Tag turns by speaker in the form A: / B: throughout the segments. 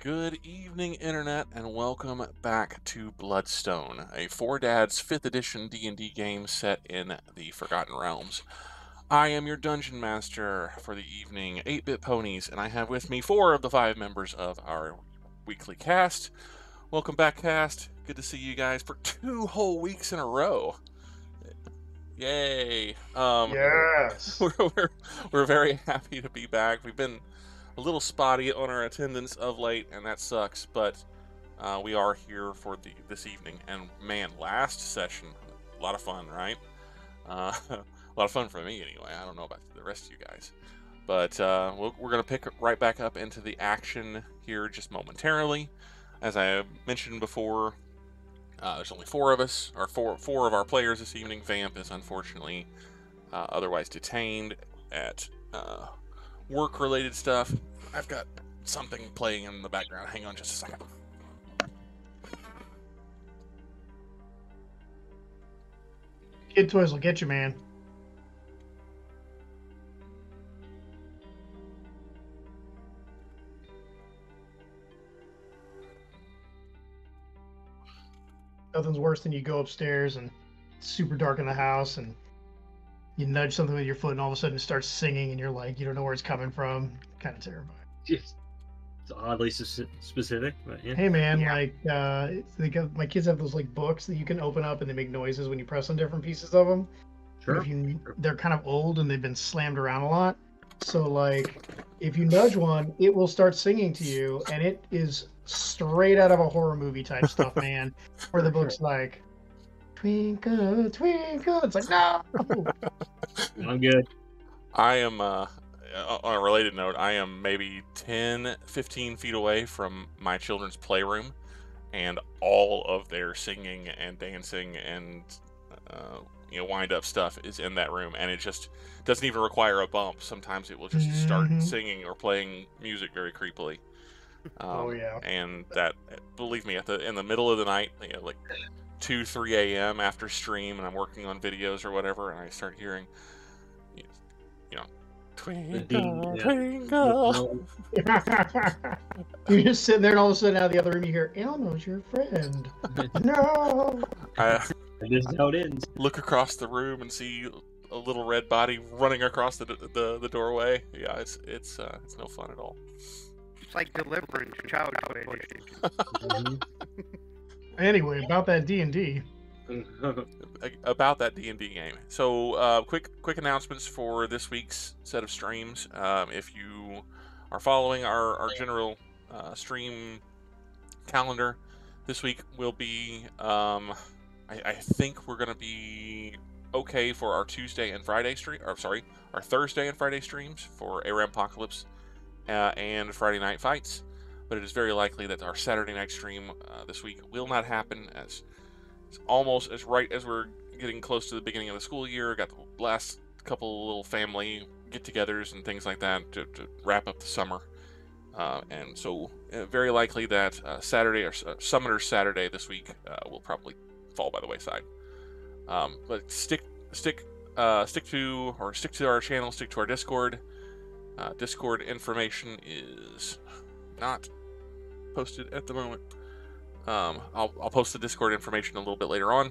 A: Good evening, Internet, and welcome back to Bloodstone, a 4Dads 5th edition D&D game set in the Forgotten Realms. I am your Dungeon Master for the evening, 8BitPonies, and I have with me 4 of the 5 members of our weekly cast. Welcome back, cast. Good to see you guys for 2 whole weeks in a row. Yay!
B: Yes.
A: We're very happy to be back. We've been a little spotty on our attendance of late, and that sucks, but we are here for this evening. And man, last session, a lot of fun, right? A lot of fun for me anyway. I don't know about the rest of you guys, but we're going to pick right back up into the action here just momentarily. As I mentioned before, there's only 4 of us, or four of our players this evening. Vamp is unfortunately otherwise detained at work-related stuff. I've got something playing in the background. Hang on just a second.
B: Kid toys will get you, man. Nothing's worse than you go upstairs and it's super dark in the house and you nudge something with your foot and all of a sudden it starts singing and you're like, you don't know where it's coming from. Kind of terrifying.
C: It's oddly specific, but yeah.
B: Hey man, like my kids have those like books that you can open up and they make noises when you press on different pieces of them.
C: Sure.
B: They're kind of old and they've been slammed around a lot. So like, if you nudge one, it will start singing to you, and it is straight out of a horror movie type stuff, man. Where the book's like, twinkle, twinkle. It's like, no.
C: I'm good.
A: I am, on a related note, I am maybe 10, 15 feet away from my children's playroom, and all of their singing and dancing and wind-up stuff is in that room, and it just doesn't even require a bump. Sometimes it will just start singing or playing music very creepily.
B: Oh yeah.
A: And that, believe me, in the middle of the night, like 2, 3 a.m. after stream, and I'm working on videos or whatever, and I start hearing, twinkle, twinkle.
B: You're just sitting there, and all of a sudden, out of the other room, you hear, "Elmo's your friend." No.
C: This is how it ends.
A: Look across the room and see a little red body running across the doorway. Yeah, it's no fun at all.
D: It's like delivering child toy.
B: Anyway, about that D&D.
A: About that D&D game. So, quick announcements for this week's set of streams. If you are following our general stream calendar, this week will be, I think we're going to be okay for our Tuesday and Friday our Thursday and Friday streams for Arampocalypse and Friday Night Fights. But it is very likely that our Saturday night stream this week will not happen, as it's almost as right as we're getting close to the beginning of the school year. Got the last couple little family get-togethers and things like that to wrap up the summer. And so very likely that Saturday or Summoner's Saturday this week will probably fall by the wayside. But stick to our channel, stick to our Discord. Discord information is not posted at the moment. I'll post the Discord information a little bit later on.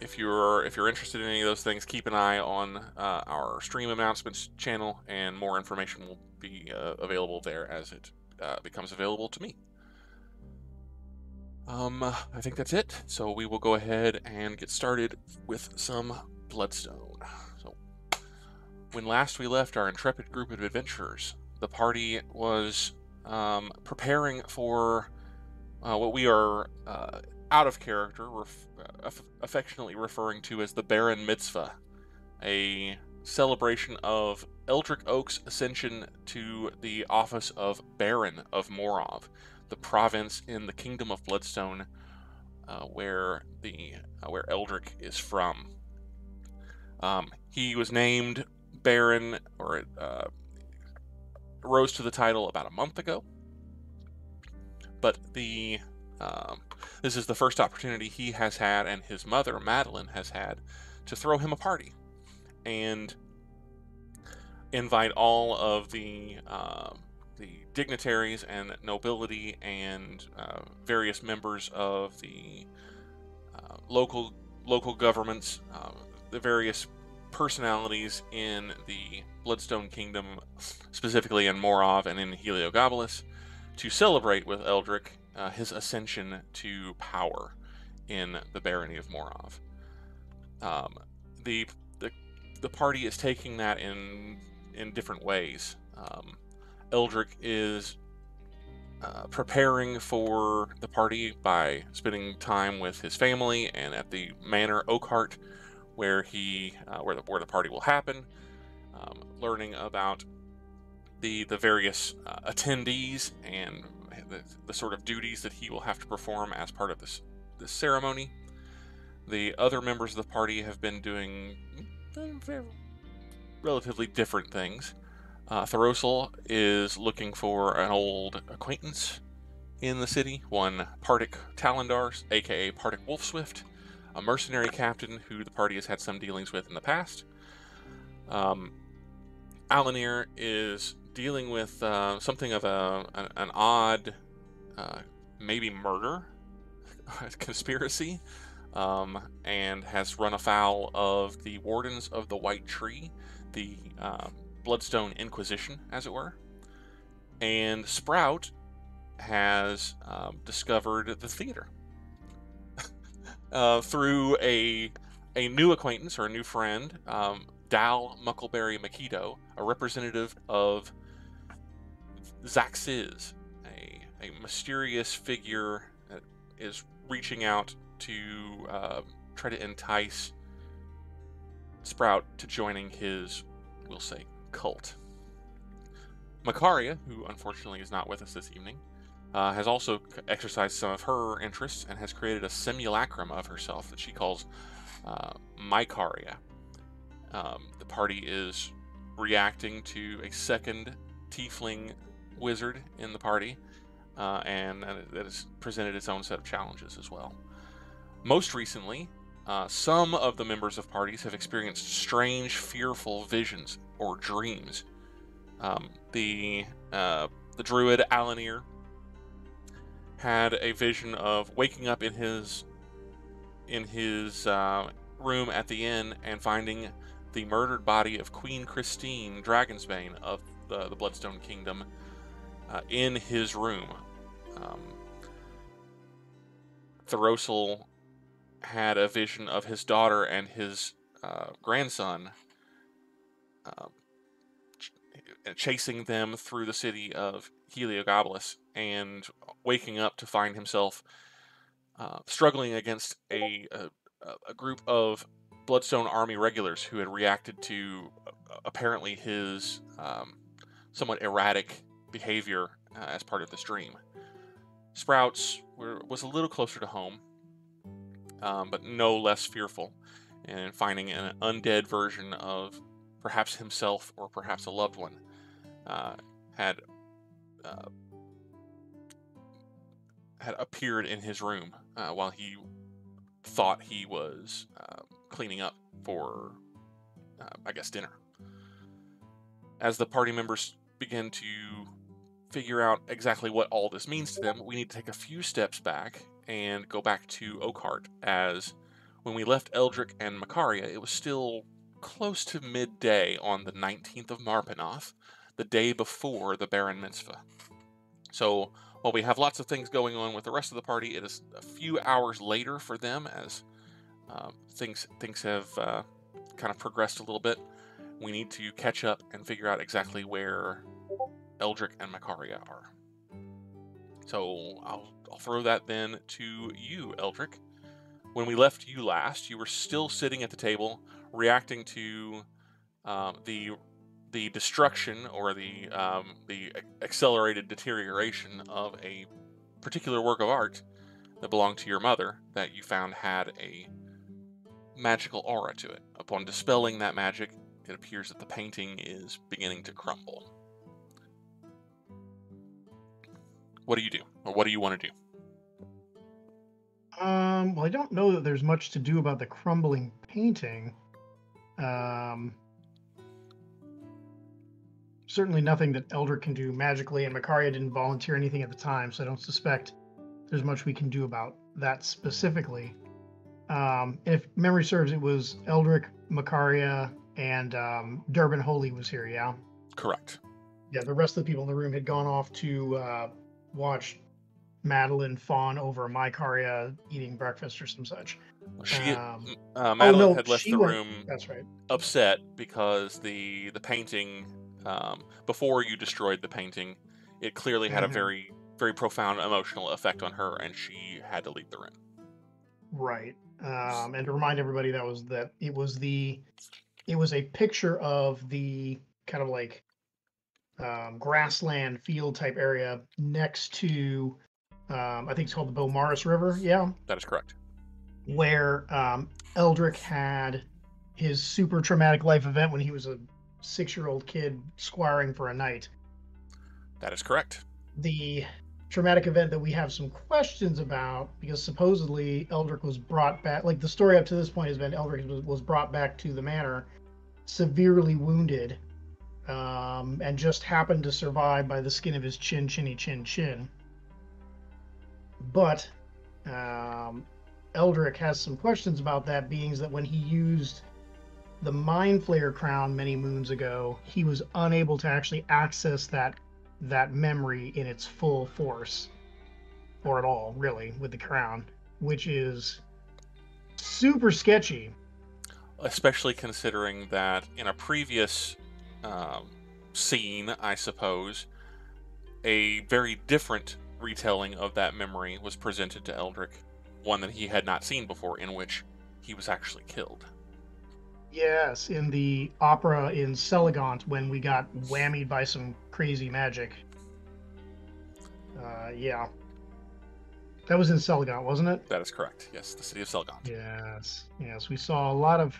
A: If you're interested in any of those things, keep an eye on our stream announcements channel, and more information will be available there as it becomes available to me. I think that's it. So we will go ahead and get started with some Bloodstone. So, when last we left our intrepid group of adventurers, the party was preparing for what we are out of character affectionately referring to as the Baron Mitzvah, a celebration of Eldrick Oks' ascension to the office of Baron of Morov, the province in the Kingdom of Bloodstone, where Eldrick is from. He was named Baron, or rose to the title about a month ago, but this is the first opportunity he has had, and his mother, Madeline, has had, to throw him a party and invite all of the dignitaries and nobility and various members of the local governments, the various personalities in the Bloodstone Kingdom, specifically in Morov and in Heliogabalus, to celebrate with Eldrick his ascension to power in the barony of Morov. The party is taking that in different ways. Eldrick is preparing for the party by spending time with his family and at the manor Oakhart, where where the party will happen, learning about the various attendees and the sort of duties that he will have to perform as part of this ceremony. The other members of the party have been doing relatively different things. Thoros'l is looking for an old acquaintance in the city, one Partic Talendar, aka Partic Wolfswift, a mercenary captain who the party has had some dealings with in the past. Alanere is dealing with something of an odd, maybe murder conspiracy, and has run afoul of the Wardens of the White Tree, the Bloodstone Inquisition, as it were. And Sprout has discovered the theater through a new acquaintance or a new friend, Dal Muckleberry Makido, a representative of Zaxiz, a mysterious figure that is reaching out to try to entice Sprout to joining his, we'll say, cult. Makaria, who unfortunately is not with us this evening, has also exercised some of her interests and has created a simulacrum of herself that she calls Makaria. The party is reacting to a second tiefling wizard in the party, and that has presented its own set of challenges as well. Most recently, some of the members of parties have experienced strange, fearful visions or dreams. The druid Alanere had a vision of waking up in his room at the inn and finding the murdered body of Queen Christine Dragonsbane of the Bloodstone Kingdom in his room. Thoros'l had a vision of his daughter and his grandson chasing them through the city of Heliogabalus and waking up to find himself struggling against a group of Bloodstone Army regulars who had reacted to apparently his somewhat erratic behavior as part of this dream. Sprouts was a little closer to home, but no less fearful, and finding an undead version of perhaps himself or perhaps a loved one had appeared in his room while he thought he was cleaning up for, I guess, dinner. As the party members begin to figure out exactly what all this means to them, we need to take a few steps back and go back to Oakhart, as when we left Eldrick and Makaria, it was still close to midday on the 19th of Marpenoth, the day before the Baron Mitzvah. So while we have lots of things going on with the rest of the party, it is a few hours later for them, as things have kind of progressed a little bit. We need to catch up and figure out exactly where Eldrick and Makaria are. So I'll throw that then to you, Eldrick. When we left you last, you were still sitting at the table, reacting to the destruction or the accelerated deterioration of a particular work of art that belonged to your mother that you found had a magical aura to it. Upon dispelling that magic, it appears that the painting is beginning to crumble. What do you do? Or what do you want to do?
B: Well, I don't know that there's much to do about the crumbling certainly nothing that Eldrick can do magically, and Makaria didn't volunteer anything at the time, so I don't suspect there's much we can do about that specifically. If memory serves, it was Eldrick, Makaria, and Durbin Holy was here, yeah?
A: Correct.
B: Yeah, the rest of the people in the room had gone off to watch Madeline fawn over Makaria eating breakfast or some such.
A: Madeline had left the room
B: That's right.
A: upset because the painting, before you destroyed the painting, it clearly had a very, very profound emotional effect on her, and she had to leave the room.
B: Right. And to remind everybody, it was a picture of the kind of like grassland field type area next to I think it's called the Beaumaris River, yeah,
A: That is correct.
B: where Eldrick had his super traumatic life event when he was a 6-year-old kid squiring for a knight.
A: That is correct.
B: The traumatic event that we have some questions about, because supposedly Eldrick was brought back, like the story up to this point has been Eldrick was brought back to the manor severely wounded, and just happened to survive by the skin of his chin. But Eldrick has some questions about that, being that when he used the Mind Flayer crown many moons ago, he was unable to actually access that memory in its full force, or at all, really, with the crown, which is super sketchy.
A: Especially considering that in a previous scene, I suppose, a very different retelling of that memory was presented to Eldrick, one that he had not seen before, in which he was actually killed.
B: Yes, in the opera in Celigant, when we got whammied by some crazy magic. Yeah. That was in Celigant, wasn't it?
A: That is correct. Yes, the city of Celigant.
B: Yes, we saw a lot of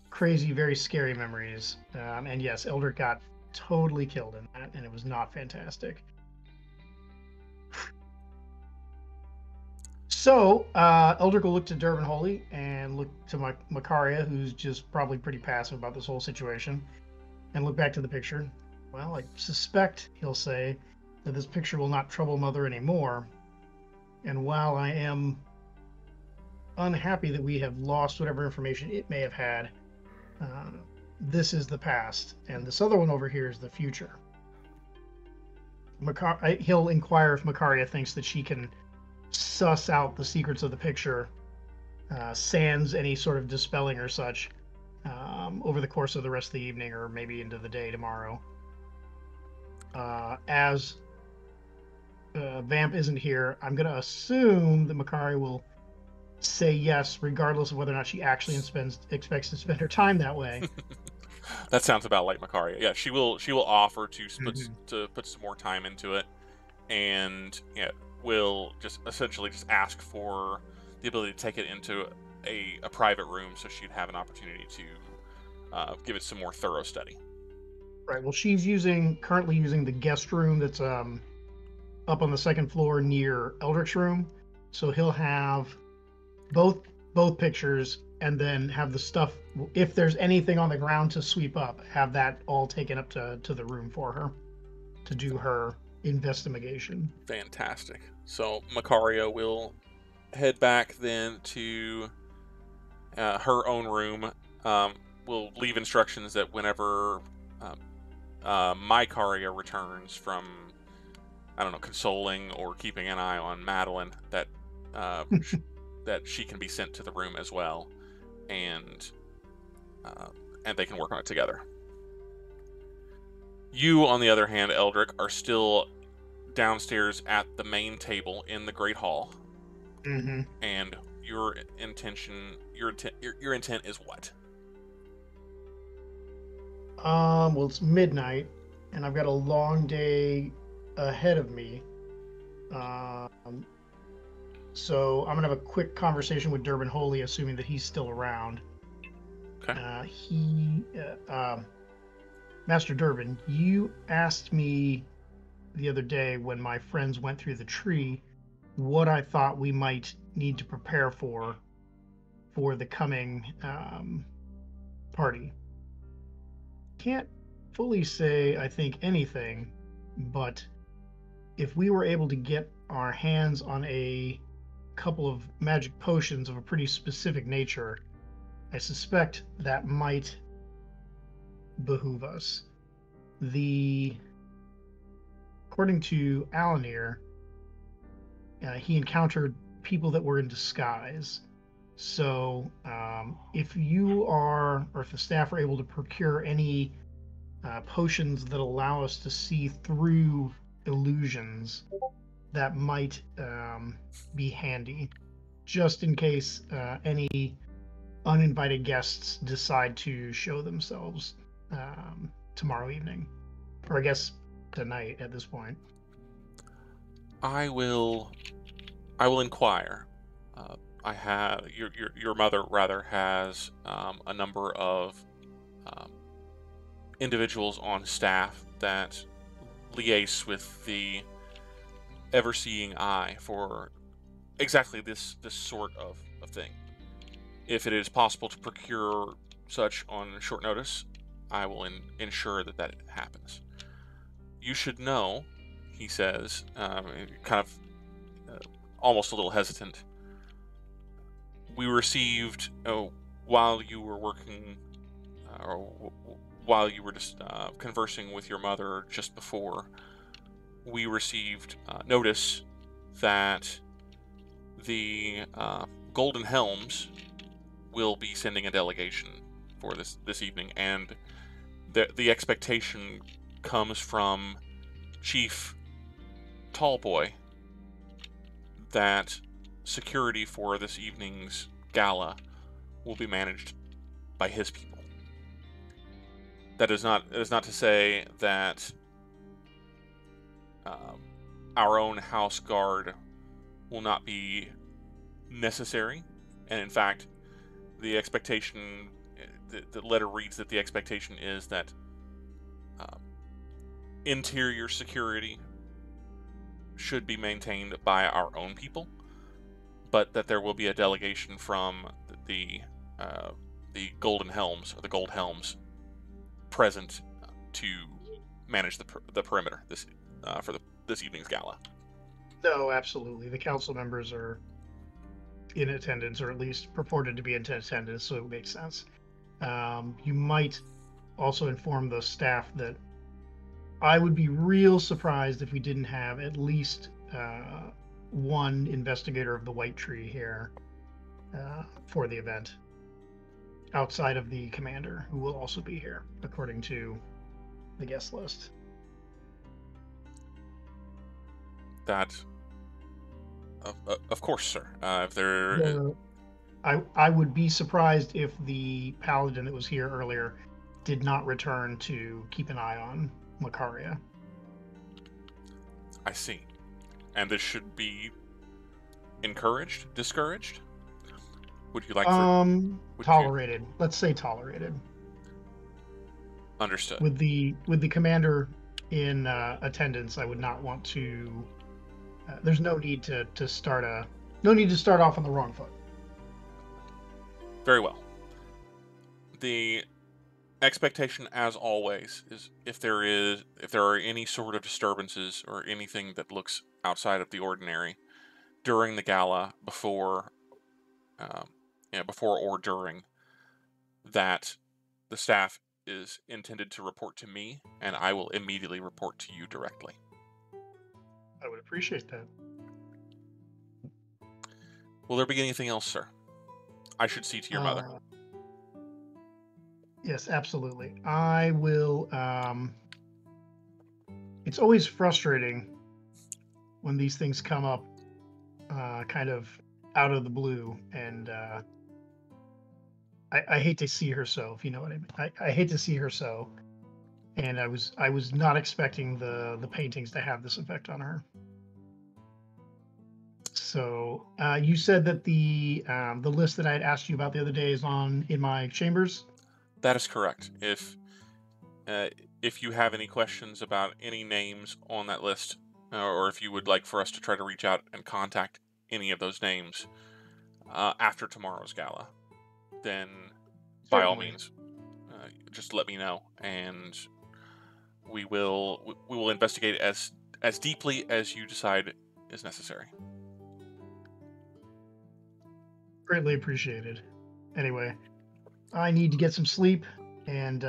B: crazy, very scary memories. And yes, Eldrick got totally killed in that, and it was not fantastic. So, Eldrick will look to Durbin Holy and look to Makaria, who's just probably pretty passive about this whole situation, and look back to the picture. Well, I suspect, he'll say, that this picture will not trouble Mother anymore. And while I am unhappy that we have lost whatever information it may have had, this is the past, and this other one over here is the future. He'll inquire if Makaria thinks that she can suss out the secrets of the picture, sans any sort of dispelling or such, over the course of the rest of the evening, or maybe into the day tomorrow. As Vamp isn't here, I'm going to assume that Makaria will say yes, regardless of whether or not she actually expects to spend her time that way.
A: That sounds about like Makaria. Yeah, she will offer to put some more time into it, and will just essentially ask for the ability to take it into a private room, so she'd have an opportunity to give it some more thorough study.
B: Right. Well, she's currently using the guest room that's up on the second floor near Eldrick's room, so he'll have both pictures, and then have the stuff, if there's anything on the ground to sweep up, have that all taken up to the room for her to do her investigation.
A: Fantastic. So Makaria will head back then to her own room. We'll leave instructions that whenever Makaria returns from, I don't know, consoling or keeping an eye on Madeline, that that she can be sent to the room as well, and they can work on it together. You, on the other hand, Eldrick, are still downstairs at the main table in the Great Hall, and your intent is what?
B: Well, it's midnight, and I've got a long day ahead of me. So I'm gonna have a quick conversation with Durbin Holy, assuming that he's still around. Okay. Master Durbin, you asked me the other day when my friends went through the tree what I thought we might need to prepare for the coming party. Can't fully say I think anything, but if we were able to get our hands on a couple of magic potions of a pretty specific nature, I suspect that might behoove us. According to Alanere, he encountered people that were in disguise. So if you are, or if the staff are able to procure any potions that allow us to see through illusions, that might be handy, just in case any uninvited guests decide to show themselves tomorrow evening, or I guess tonight at this point.
A: I will inquire. I have your mother rather has a number of individuals on staff that liaise with the ever-seeing eye for exactly this sort of thing. If it is possible to procure such on short notice, I will ensure that happens. You should know, he says, kind of almost a little hesitant. We received, while you were working, or while you were just conversing with your mother just before, we received notice that the Golden Helms will be sending a delegation for this evening, and the expectation comes from Chief Tallboy that security for this evening's gala will be managed by his people. That is not to say that our own house guard will not be necessary, and in fact, the expectation, the letter reads that the expectation is that interior security should be maintained by our own people, but that there will be a delegation from the Golden Helms, or the Gold Helms, present to manage the perimeter for this evening's gala.
B: No, absolutely. The council members are in attendance, or at least purported to be in attendance, so it makes sense. You might also inform the staff that I would be real surprised if we didn't have at least one investigator of the White Tree here for the event, outside of the commander, who will also be here, according to the guest list.
A: That, of course, sir. If there,
B: I would be surprised if the paladin that was here earlier did not return to keep an eye on Makaria.
A: I see. And this should be encouraged, discouraged? Would you like
B: tolerated. Let's say tolerated.
A: Understood.
B: With the commander in attendance, I would not want to. There's no need to start off on the wrong foot.
A: Very well. The expectation, as always, is if there are any sort of disturbances or anything that looks outside of the ordinary during the gala, before or during, that the staff is intended to report to me, and I will immediately report to you directly.
B: I would appreciate that.
A: Will there be anything else, sir? I should see to your mother.
B: Yes, absolutely. I will. It's always frustrating when these things come up kind of out of the blue, and I hate to see her so, if you know what I mean. I hate to see her so, and I was not expecting the paintings to have this effect on her. So you said that the list that I had asked you about the other day is in my chambers?
A: That is correct. If you have any questions about any names on that list, or if you would like for us to try to reach out and contact any of those names after tomorrow's gala, then by all means, just let me know, and we will investigate as deeply as you decide is necessary.
B: Greatly appreciated. Anyway, I need to get some sleep, and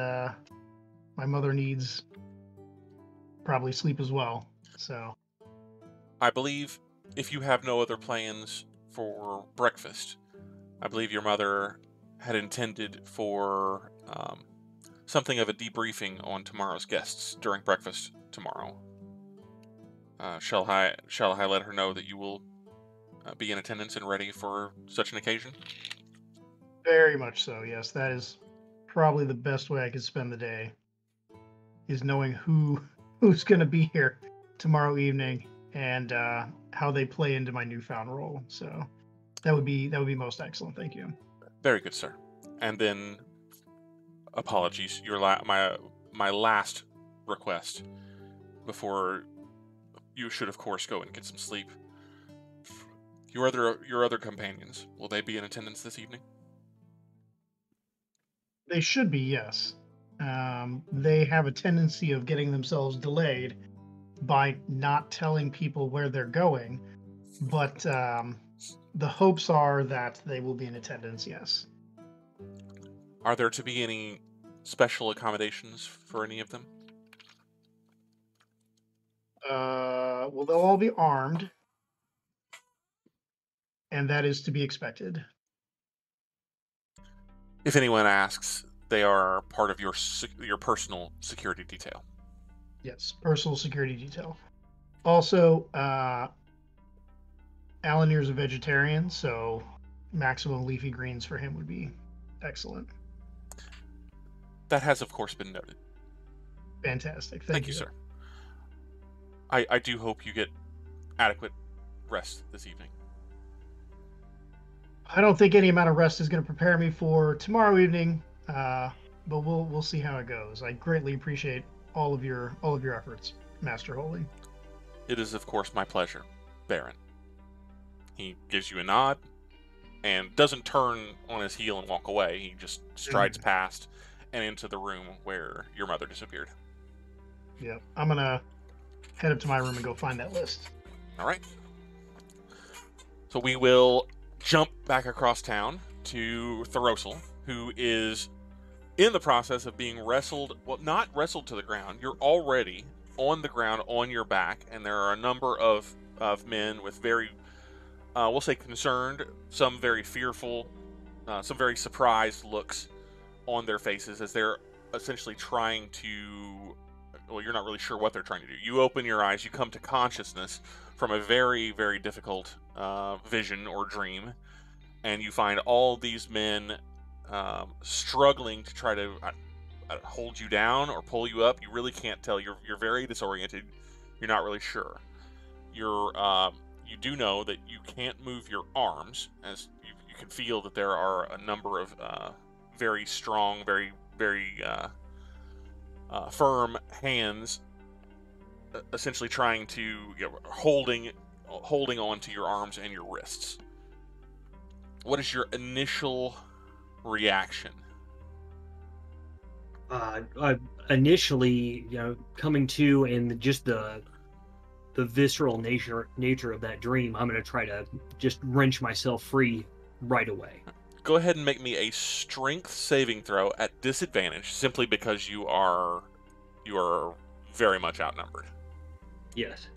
B: my mother needs probably sleep as well. So
A: I believe if you have no other plans for breakfast, I believe your mother had intended for something of a debriefing on tomorrow's guests during breakfast tomorrow. Shall I let her know that you will be in attendance and ready for such an occasion?
B: very much so. Yes, that is probably the best way I could spend the day. Is knowing who's going to be here tomorrow evening and how they play into my newfound role. So that would be most excellent. Thank you.
A: Very good, sir. And then, apologies, my last request before you should, of course, go and get some sleep. Your other companions, will they be in attendance this evening?
B: They should be, yes. They have a tendency of getting themselves delayed by not telling people where they're going, but the hopes are that they will be in attendance, yes.
A: Are there to be any special accommodations for any of them?
B: Well, they'll all be armed, and that is to be expected.
A: If anyone asks, they are part of your personal security detail.
B: Yes, personal security detail. Also, Alanere's a vegetarian, so maximum leafy greens for him would be excellent.
A: That has, of course, been noted.
B: Fantastic.
A: Thank you, sir. I do hope you get adequate rest this evening.
B: I don't think any amount of rest is going to prepare me for tomorrow evening, but we'll see how it goes. I greatly appreciate all of your efforts, Master Holy.
A: It is, of course, my pleasure, Baron. He gives you a nod and doesn't turn on his heel and walk away. He just strides past and into the room where your mother disappeared.
B: Yeah, I'm gonna head up to my room and go find that list.
A: All right. So we will jump back across town to Thoros'l, who is in the process of being wrestled. Well, not wrestled to the ground. You're already on the ground on your back, and there are a number of men with very, we'll say, concerned, some very fearful, some very surprised looks on their faces as they're essentially trying to, well, you're not really sure what they're trying to do. You open your eyes, you come to consciousness from a very, very difficult vision or dream, and you find all these men struggling to try to hold you down or pull you up. You really can't tell. You're very disoriented. You're not really sure. You do know that you can't move your arms, as you can feel that there are a number of very strong, very, very firm hands, essentially trying to, holding on to your arms and your wrists. What is your initial reaction?
C: Initially, coming to and just the visceral nature of that dream, I'm going to try to just wrench myself free right away.
A: Go ahead and make me a strength saving throw at disadvantage, simply because you are very much outnumbered.
C: Yes.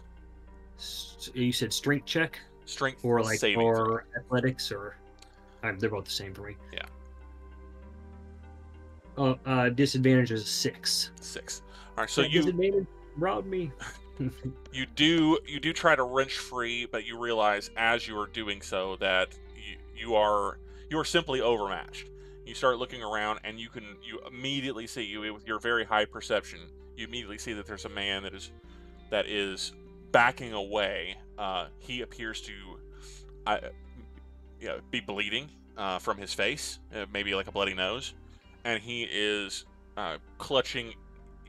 C: You said strength check?
A: Strength
C: or like
A: saving
C: or
A: throw.
C: Athletics, or they're both the same for me.
A: Yeah.
C: Disadvantage is 6.
A: 6. All right, so
C: disadvantage robbed me.
A: you do try to wrench free, but you realize as you are doing so that you are simply overmatched. You start looking around, and you immediately see, with your very high perception, you immediately see that there's a man that is backing away. He appears to be bleeding from his face, maybe like a bloody nose, and he is clutching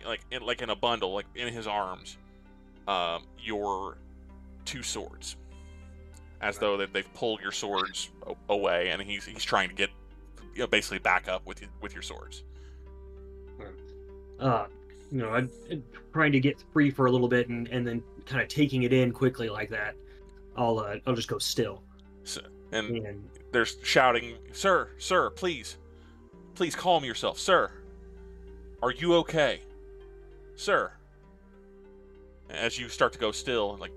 A: like in a bundle, like in his arms, your 2 swords, as though they've pulled your swords away, and he's trying to get basically back up with your swords.
C: I'm trying to get free for a little bit, and then kind of taking it in quickly like that. I'll just go still.
A: And there's shouting, "Sir, sir, please calm yourself, sir. Are you okay, sir?" As you start to go still, like,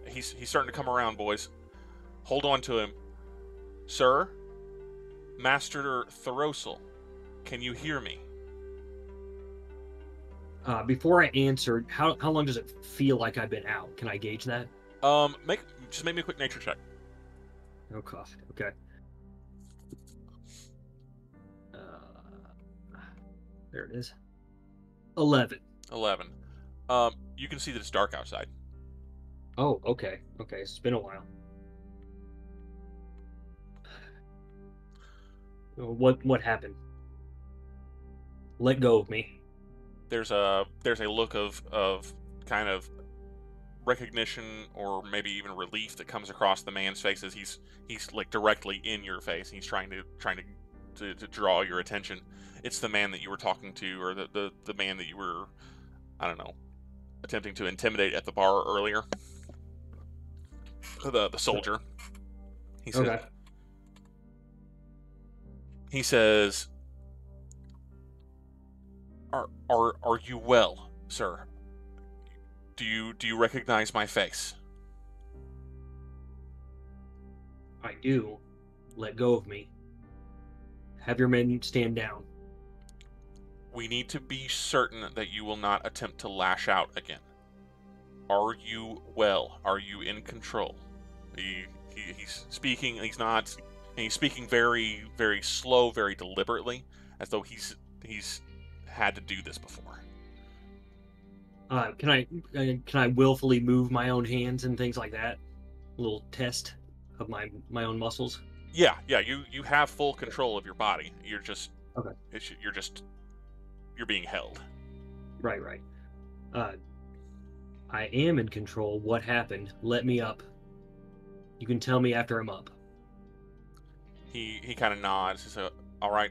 A: he's starting to come around, boys. Hold on to him, sir. Master Thoros'l, can you hear me?
C: Before I answer, how long does it feel like I've been out? Can I gauge that?
A: Just make me a quick nature check.
C: Oh, cough. Okay. There it is. 11.
A: 11. You can see that it's dark outside.
C: Oh, okay. Okay, it's been a while. What happened? Let go of me.
A: There's a look of kind of recognition or maybe even relief that comes across the man's face as he's like directly in your face. He's trying to draw your attention. It's the man that you were talking to, or the man that you were, I don't know, attempting to intimidate at the bar earlier. The soldier. He said.
C: Okay.
A: He says, "Are you well, sir? Do you recognize my face?"
C: I do. Let go of me. Have your men stand down.
A: We need to be certain that you will not attempt to lash out again. Are you well? Are you in control? He's speaking. He's not. And he's speaking very, very slow, very deliberately, as though he's had to do this before.
C: Can I willfully move my own hands and things like that? A little test of my own muscles.
A: Yeah. You have full control of your body. You're just
C: okay.
A: You're being held.
C: Right. I am in control. What happened? Let me up. You can tell me after I'm up.
A: He kind of nods. He says, all right,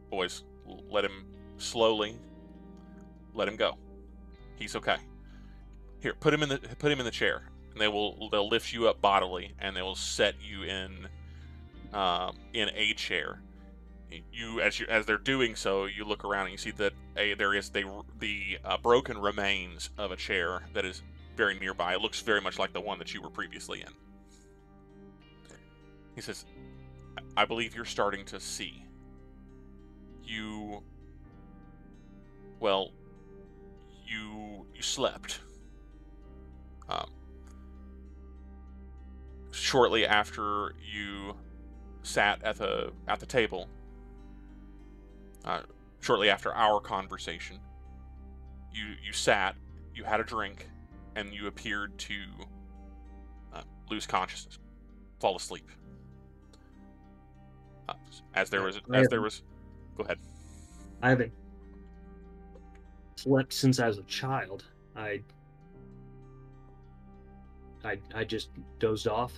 A: boys, let him let him go. He's okay. Here, put him in the chair, and they'll lift you up bodily, and they will set you in a chair. As they're doing so, you look around and you see that there is the broken remains of a chair that is very nearby. It looks very much like the one that you were previously in. He says, I believe you're starting to see. You slept. Shortly after you sat at the table, shortly after our conversation, you sat, you had a drink, and you appeared to lose consciousness, fall asleep. Go ahead.
C: I haven't slept since I was a child. I just dozed off.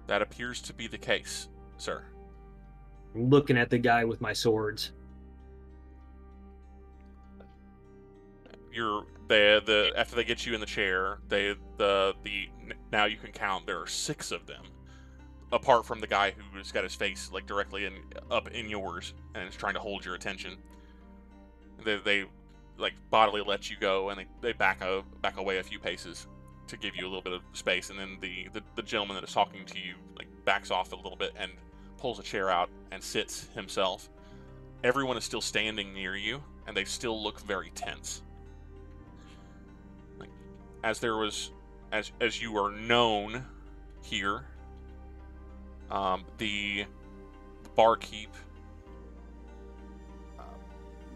A: That appears to be the case, sir.
C: I'm looking at the guy with my swords.
A: After they get you in the chair, now you can count, there are 6 of them, apart from the guy who's got his face like directly up in yours and is trying to hold your attention. They like bodily let you go, and they back away a few paces to give you a little bit of space, and then the gentleman that is talking to you like backs off a little bit and pulls a chair out and sits himself. Everyone is still standing near you, and they still look very tense. Like, as you are known here, the barkeep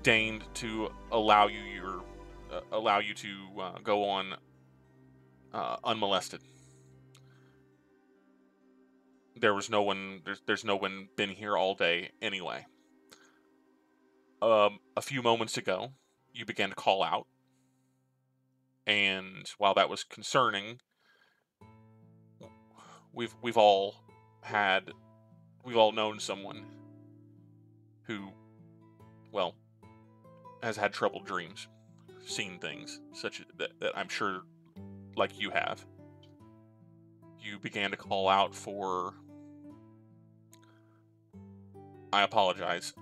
A: deigned to allow you to go on unmolested. There's no one been here all day anyway. A few moments ago, you began to call out, and while that was concerning, we've all known someone who, has had troubled dreams, seen things such that I'm sure, like you have. You began to call out for. I apologize.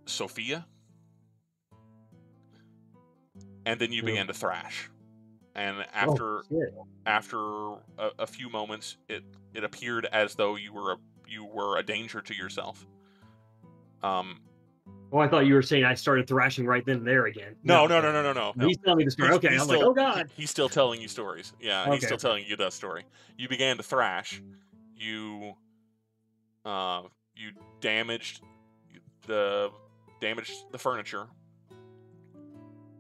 A: Sophia, and then you began to thrash. And after a few moments, it appeared as though you were a danger to yourself.
C: Oh, I thought you were saying I started thrashing right then and there again.
A: No.
C: He's telling me the story. Okay, I'm like, oh god.
A: He's still telling you stories. Yeah,
C: Okay,
A: he's still telling you the story. You began to thrash. You damaged the furniture,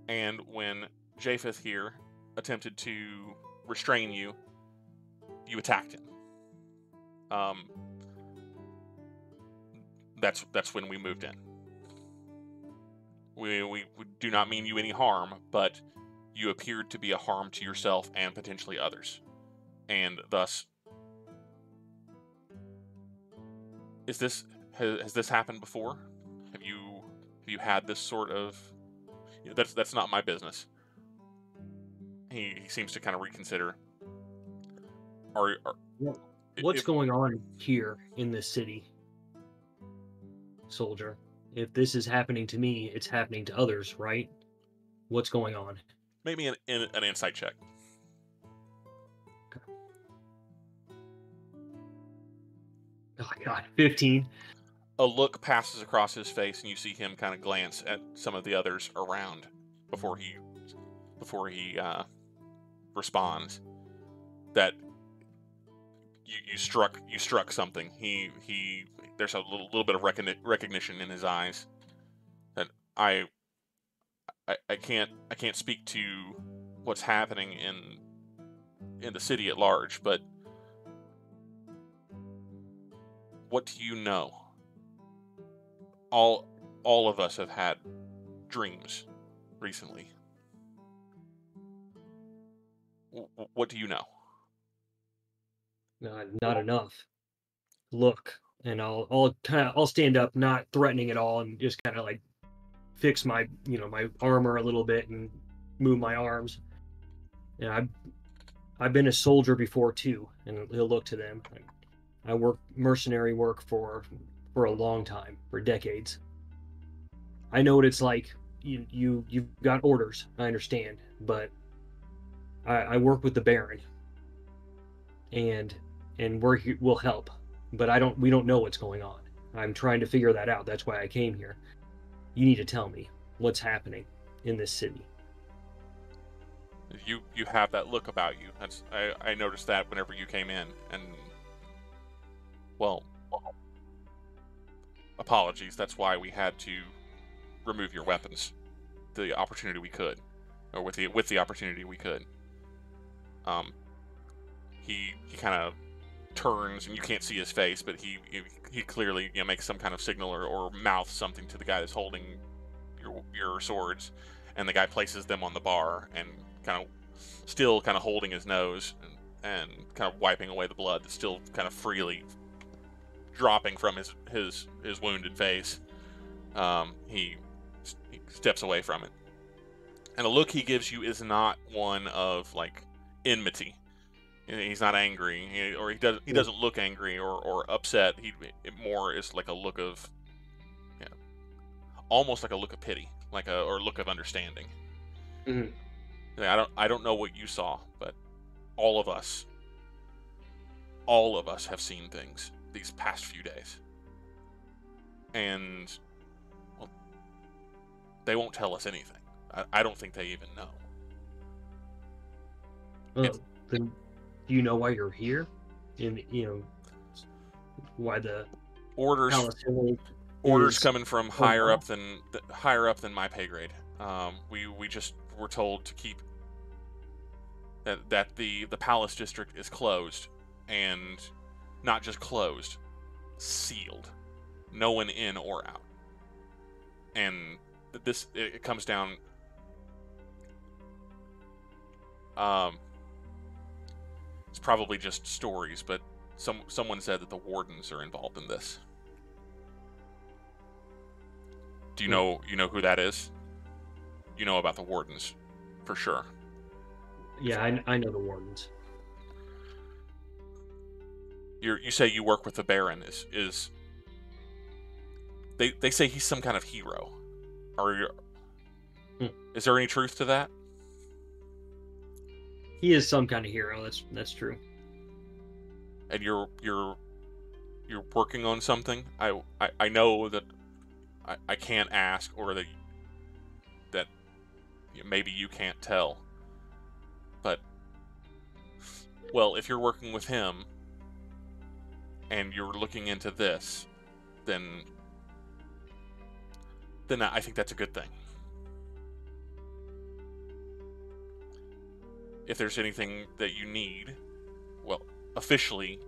A: and when Japheth here attempted to restrain you, you attacked him. That's when we moved in. We do not mean you any harm, but you appeared to be a harm to yourself and potentially others, and thus, has this happened before? Have you had this sort of? That's not my business. He seems to kind of reconsider.
C: What's going on here in this city, soldier? If this is happening to me, it's happening to others, right? What's going on?
A: Make me an insight check.
C: Okay. Oh my god, 15.
A: A look passes across his face, and you see him kind of glance at some of the others around before he responds. That you struck something. There's a little bit of recognition in his eyes. That I can't speak to what's happening in the city at large, but what do you know? All of us have had dreams recently. What do you know?
C: Not enough. Look, and I'll stand up, not threatening at all, and just kind of like fix my my armor a little bit and move my arms. And I've been a soldier before too, and he'll look to them. I work mercenary work for a long time, for decades. I know what it's like. You've got orders, I understand, but I work with the Baron, and we'll help, but we don't know what's going on. I'm trying to figure that out. That's why I came here. You need to tell me what's happening in this city.
A: You have that look about you. I noticed that whenever you came in, and well, apologies. That's why we had to remove your weapons, the opportunity we could, or with the opportunity we could. He kind of turns, and you can't see his face, but he clearly makes some kind of signal or mouths something to the guy that's holding your swords, and the guy places them on the bar and still holding his nose and kind of wiping away the blood that's still kind of freely dropping from his wounded face. He steps away from it, and the look he gives you is not one of like enmity. He's not angry, or he doesn't look angry or upset. It more is like a look of, almost like a look of pity, or a look of understanding.
C: Mm-hmm.
A: I don't know what you saw, but all of us have seen things these past few days, and well, they won't tell us anything. I don't think they even know.
C: Then do you know why you're here? Why the
A: orders coming from higher up than my pay grade. We just were told to keep that the palace district is closed, and not just closed, sealed, no one in or out. And it comes down. It's probably just stories, but someone said that the wardens are involved in this. Do you know who that is? You know about the wardens, for sure.
C: Yeah, I know the wardens.
A: You say you work with the Baron. Is they say he's some kind of hero? Is there any truth to that?
C: He is some kind of hero. That's true.
A: And you're working on something. I know that I can't ask, or that maybe you can't tell. But well, if you're working with him and you're looking into this, then I think that's a good thing. If there's anything that you need, well, officially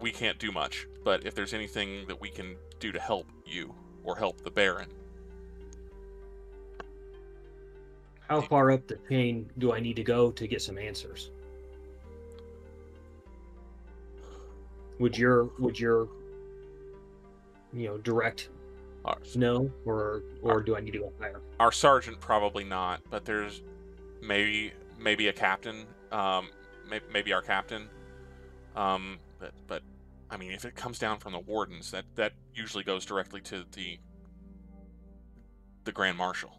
A: we can't do much, but if there's anything that we can do to help you or help the Baron.
C: How far up the chain do I need to go to get some answers? Would your direct no, or do I need to go higher?
A: Our sergeant probably not, but there's maybe a captain, maybe our captain. But I mean, if it comes down from the wardens, that usually goes directly to the Grand Marshal.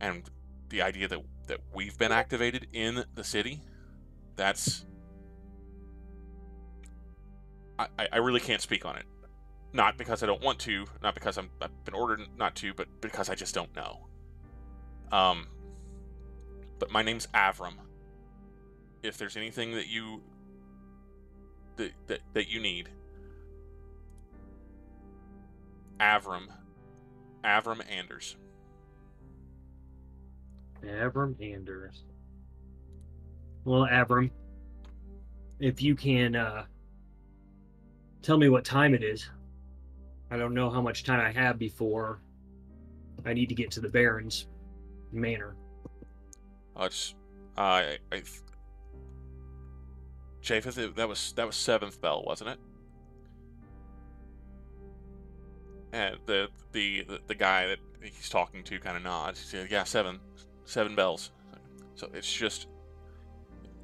A: And the idea that we've been activated in the city, that's... I really can't speak on it. Not because I don't want to, not because I've been ordered not to, but because I just don't know. But my name's Avram. If there's anything that you need, Avram Anders.
C: Avram Anders. Well, Avram, if you can tell me what time it is. I don't know how much time I have before I need to get to the Baron's manor.
A: Japheth, that was 7th bell, wasn't it? And the guy that he's talking to kind of nods. He said, "Yeah, seven bells." So it's just,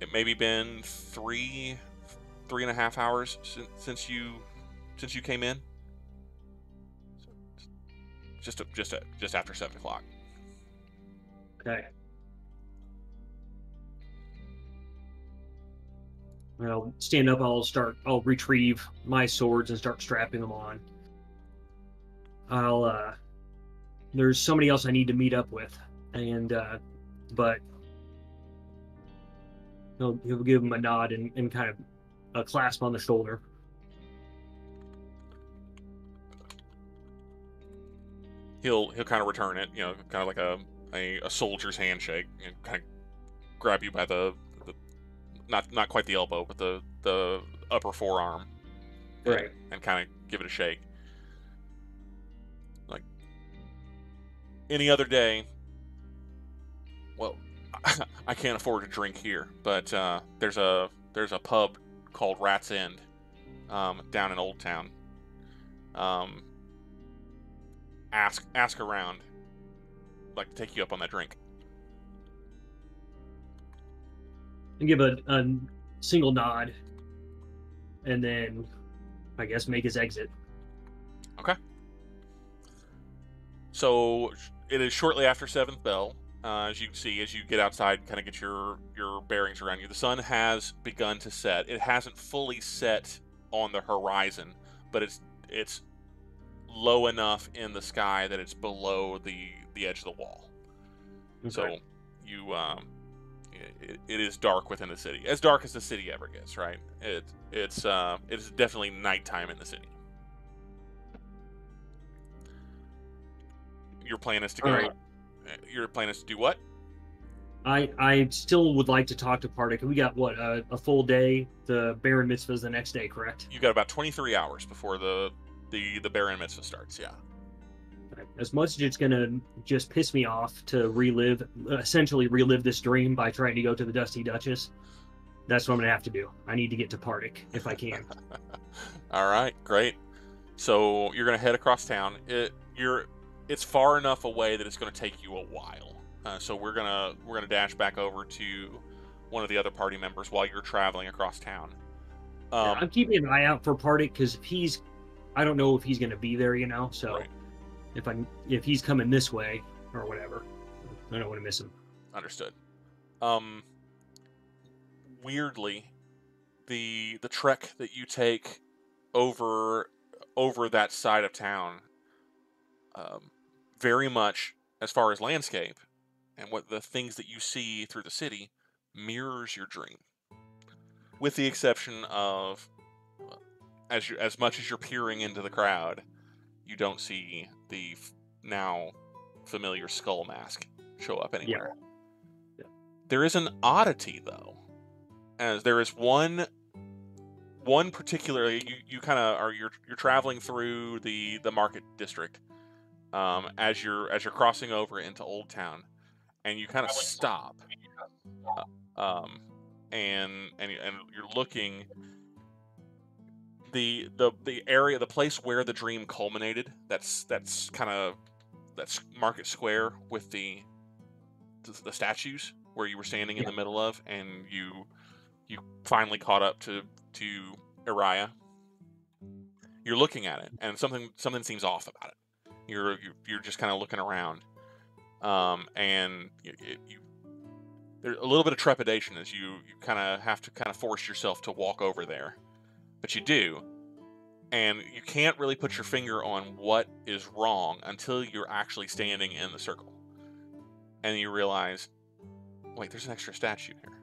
A: it maybe been 3.5 hours since you came in. Just after 7 o'clock.
C: Okay. I'll stand up. I'll retrieve my swords and start strapping them on. There's somebody else I need to meet up with, and but he'll give him a nod and kind of a clasp on the shoulder.
A: He'll kind of return it, kind of like a soldier's handshake, and kind of grab you by the not quite the elbow, but the upper forearm,
C: right,
A: and kind of give it a shake. Like any other day, well, I can't afford to drink here, but there's a pub called Rat's End down in Old Town. Ask around. I'd like to take you up on that drink.
C: And give a single nod, and then I guess make his exit.
A: Okay. So it is shortly after 7th bell. As you can see, as you get outside, kind of get your bearings around you. The sun has begun to set. It hasn't fully set on the horizon, but it's low enough in the sky that it's below the edge of the wall. Okay. So you it is dark within the city, as dark as the city ever gets, right? It's definitely nighttime in the city. Your plan is to go.
C: Right.
A: Your plan is to do what?
C: I still would like to talk to Pardik. We got what, a full day. The Baron Mitzvah is the next day, correct?
A: You got about 23 hours before the Baron Mitzvah starts. Yeah.
C: As much as it's gonna just piss me off to essentially relive this dream by trying to go to the Dusty Duchess, that's what I'm gonna have to do. I need to get to Pardik if I can.
A: All right, great. So you're going to head across town. It's far enough away that it's going to take you a while. So we're gonna dash back over to one of the other party members while you're traveling across town.
C: Yeah, I'm keeping an eye out for party because I don't know if he's going to be there, So
A: right.
C: if he's coming this way or whatever, I don't want to miss him.
A: Understood. Weirdly, the trek that you take over that side of town, very much as far as landscape and what the things that you see through the city mirrors your dream, with the exception of as much as you're peering into the crowd, you don't see the now familiar skull mask show up anywhere.
C: Yeah.
A: There is an oddity though, as there is one particular you kind of are you're traveling through the market district as you're crossing over into Old Town, and you kind of stop, and you're looking the area, the place where the dream culminated. That's Market Square with the statues where you were standing in the middle of, and you finally caught up to Uriah. You're looking at it, and something seems off about it. You're just kind of looking around, and there's a little bit of trepidation as you kind of have to kind of force yourself to walk over there, but you do, and you can't really put your finger on what is wrong until you're actually standing in the circle, and you realize, wait, there's an extra statue here.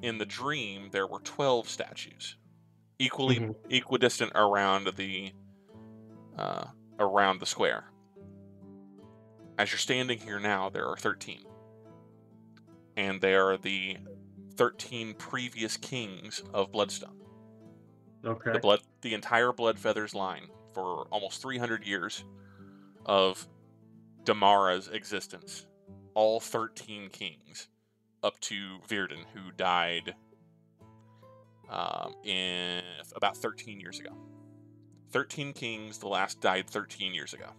A: In the dream, there were 12 statues, equally equidistant around the square. As you're standing here now, there are 13. And they are the 13 previous kings of Bloodstone.
C: Okay.
A: The entire Bloodfeathers line for almost 300 years of Damara's existence. All 13 kings, up to Virden, who died in about 13 years ago. 13 kings, the last died 13 years ago.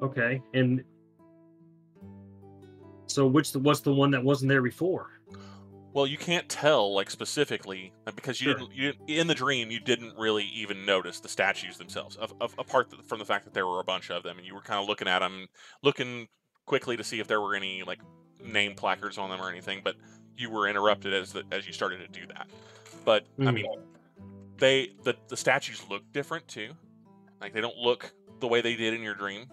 C: Okay, and so what's the one that wasn't there before?
A: Well, you can't tell, like, specifically, because you
C: Sure.
A: didn't in the dream, you didn't really even notice the statues themselves, apart from the fact that there were a bunch of them, and you were kind of looking at them, looking quickly to see if there were any, like, name placards on them or anything, but you were interrupted as you started to do that. But, I mean, the statues look different, too. Like, they don't look the way they did in your dream.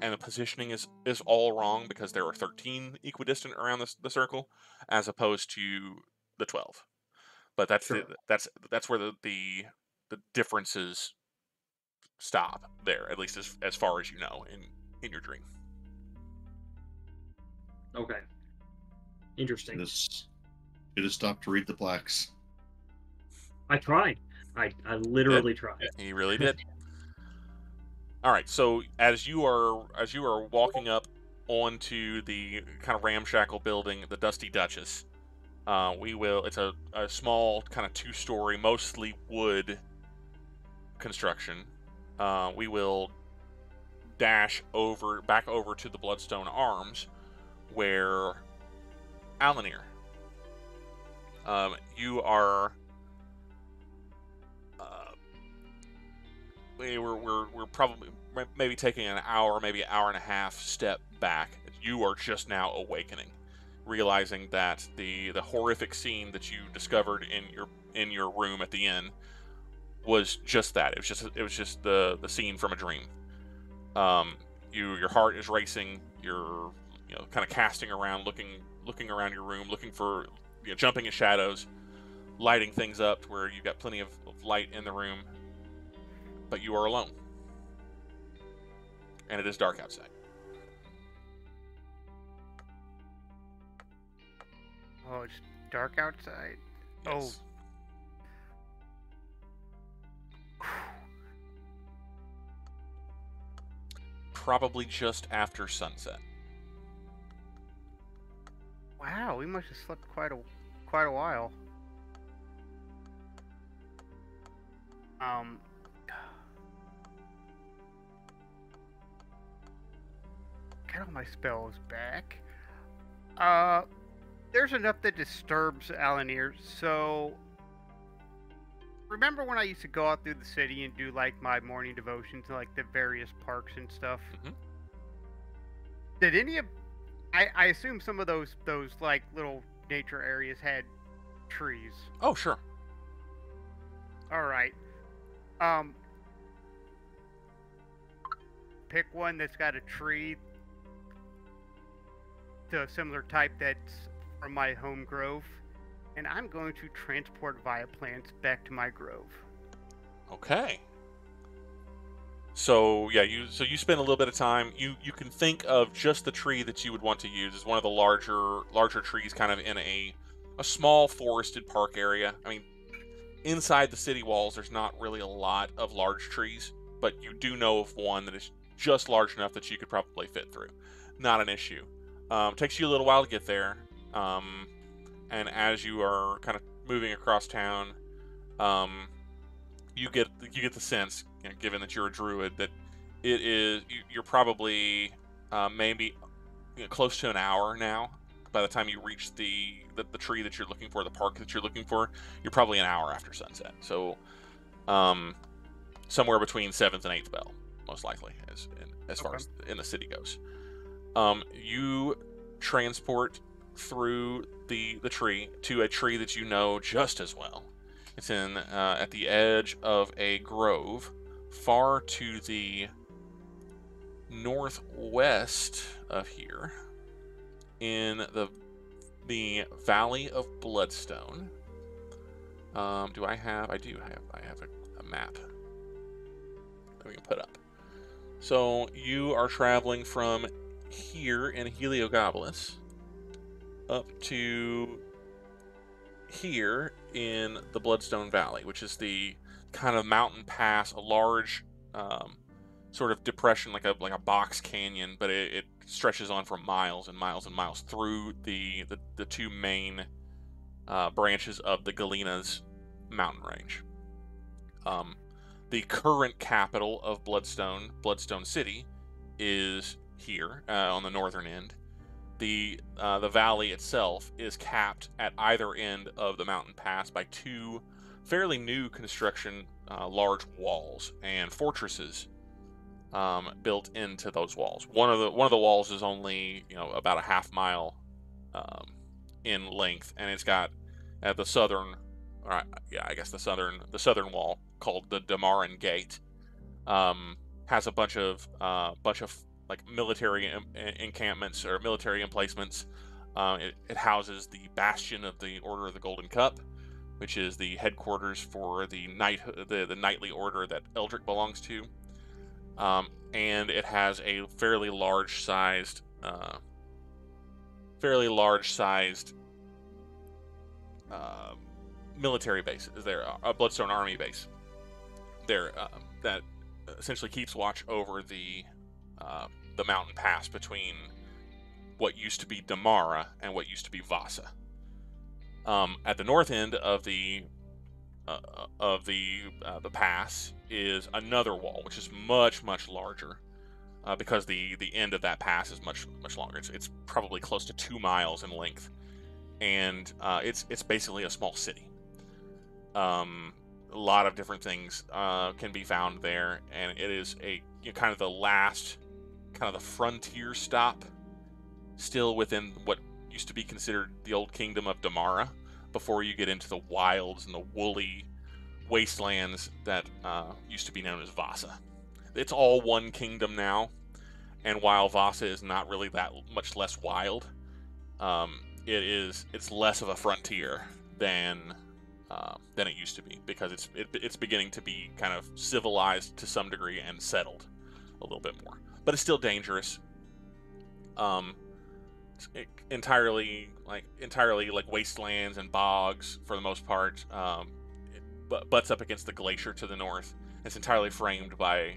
A: And the positioning is all wrong because there are 13 equidistant around the circle, as opposed to the 12. But that's
C: Sure.
A: that's where the differences stop there, at least as far as you know in your dream.
C: Okay. Interesting.
E: You just stopped to read the plaques.
C: I tried. I literally tried.
A: He really did. All right, so as you are walking up onto the kind of ramshackle building, the Dusty Duchess, it's a small kind of 2-story, mostly wood construction. We will dash back over to the Bloodstone Arms, where Alanere, you are. We're probably maybe taking an hour, maybe an hour and a half step back. You are just now awakening, realizing that the horrific scene that you discovered in your room at the inn was just that. It was just the scene from a dream. Your heart is racing. You're kind of casting around, looking around your room, looking for jumping at shadows, lighting things up to where you've got plenty of light in the room. But you are alone. And it is dark outside.
D: Oh, it's dark outside?
A: Yes.
D: Oh.
A: Probably just after sunset.
D: Wow, we must have slept quite a while. Um, get all my spells back. There's enough that disturbs Alanere, so remember when I used to go out through the city and do like my morning devotions in like the various parks and stuff?
A: Mhm.
D: Did any of I assume some of those like little nature areas had trees.
A: Oh, sure.
D: All right. Pick one that's got a tree to a similar type that's from my home grove, and I'm going to transport via plants back to my grove.
A: Okay. So yeah, you spend a little bit of time. You can think of just the tree that you would want to use as one of the larger trees, kind of in a small forested park area. I mean, inside the city walls, there's not really a lot of large trees, but you do know of one that is just large enough that you could probably fit through. Not an issue. Takes you a little while to get there, and as you are kind of moving across town, you get the sense, you know, given that you're a druid, that you're probably maybe close to an hour now. By the time you reach the tree that you're looking for, the park that you're looking for, you're probably an hour after sunset. So, somewhere between 7th and 8th bell, most likely, as far as in the city goes. You transport through the tree to a tree that you know just as well. It's in at the edge of a grove, far to the northwest of here, in the Valley of Bloodstone. I do have a map that we can put up. So you are traveling from here in Heliogabalus up to here in the Bloodstone Valley, which is the kind of mountain pass, a large sort of depression, like a box canyon, but it stretches on for miles and miles and miles through the two main branches of the Galena's mountain range. The current capital of Bloodstone City, is here on the northern end. The valley itself is capped at either end of the mountain pass by two fairly new construction large walls and fortresses built into those walls. One of the walls is only about a half mile in length, and it's got at the southern, the southern wall, called the Damaran Gate, has a bunch of like military encampments or military emplacements. It houses the Bastion of the Order of the Golden Cup, which is the headquarters for the knightly order that Eldrick belongs to. And it has a fairly large-sized military base. Is there a Bloodstone army base there that essentially keeps watch over the mountain pass between what used to be Damara and what used to be Vasa. At the north end of the pass is another wall, which is much larger, because the end of that pass is much longer. It's probably close to 2 miles in length, and it's basically a small city. A lot of different things can be found there, and it is kind of the last, kind of the frontier stop, still within what used to be considered the old kingdom of Damara, before you get into the wilds and the woolly wastelands that used to be known as Vasa. It's all one kingdom now, and while Vasa is not really that much less wild, it's less of a frontier than it used to be, because it's beginning to be kind of civilized to some degree and settled a little bit more, but it's still dangerous. Entirely like wastelands and bogs for the most part. But butts up against the glacier to the north. It's entirely framed by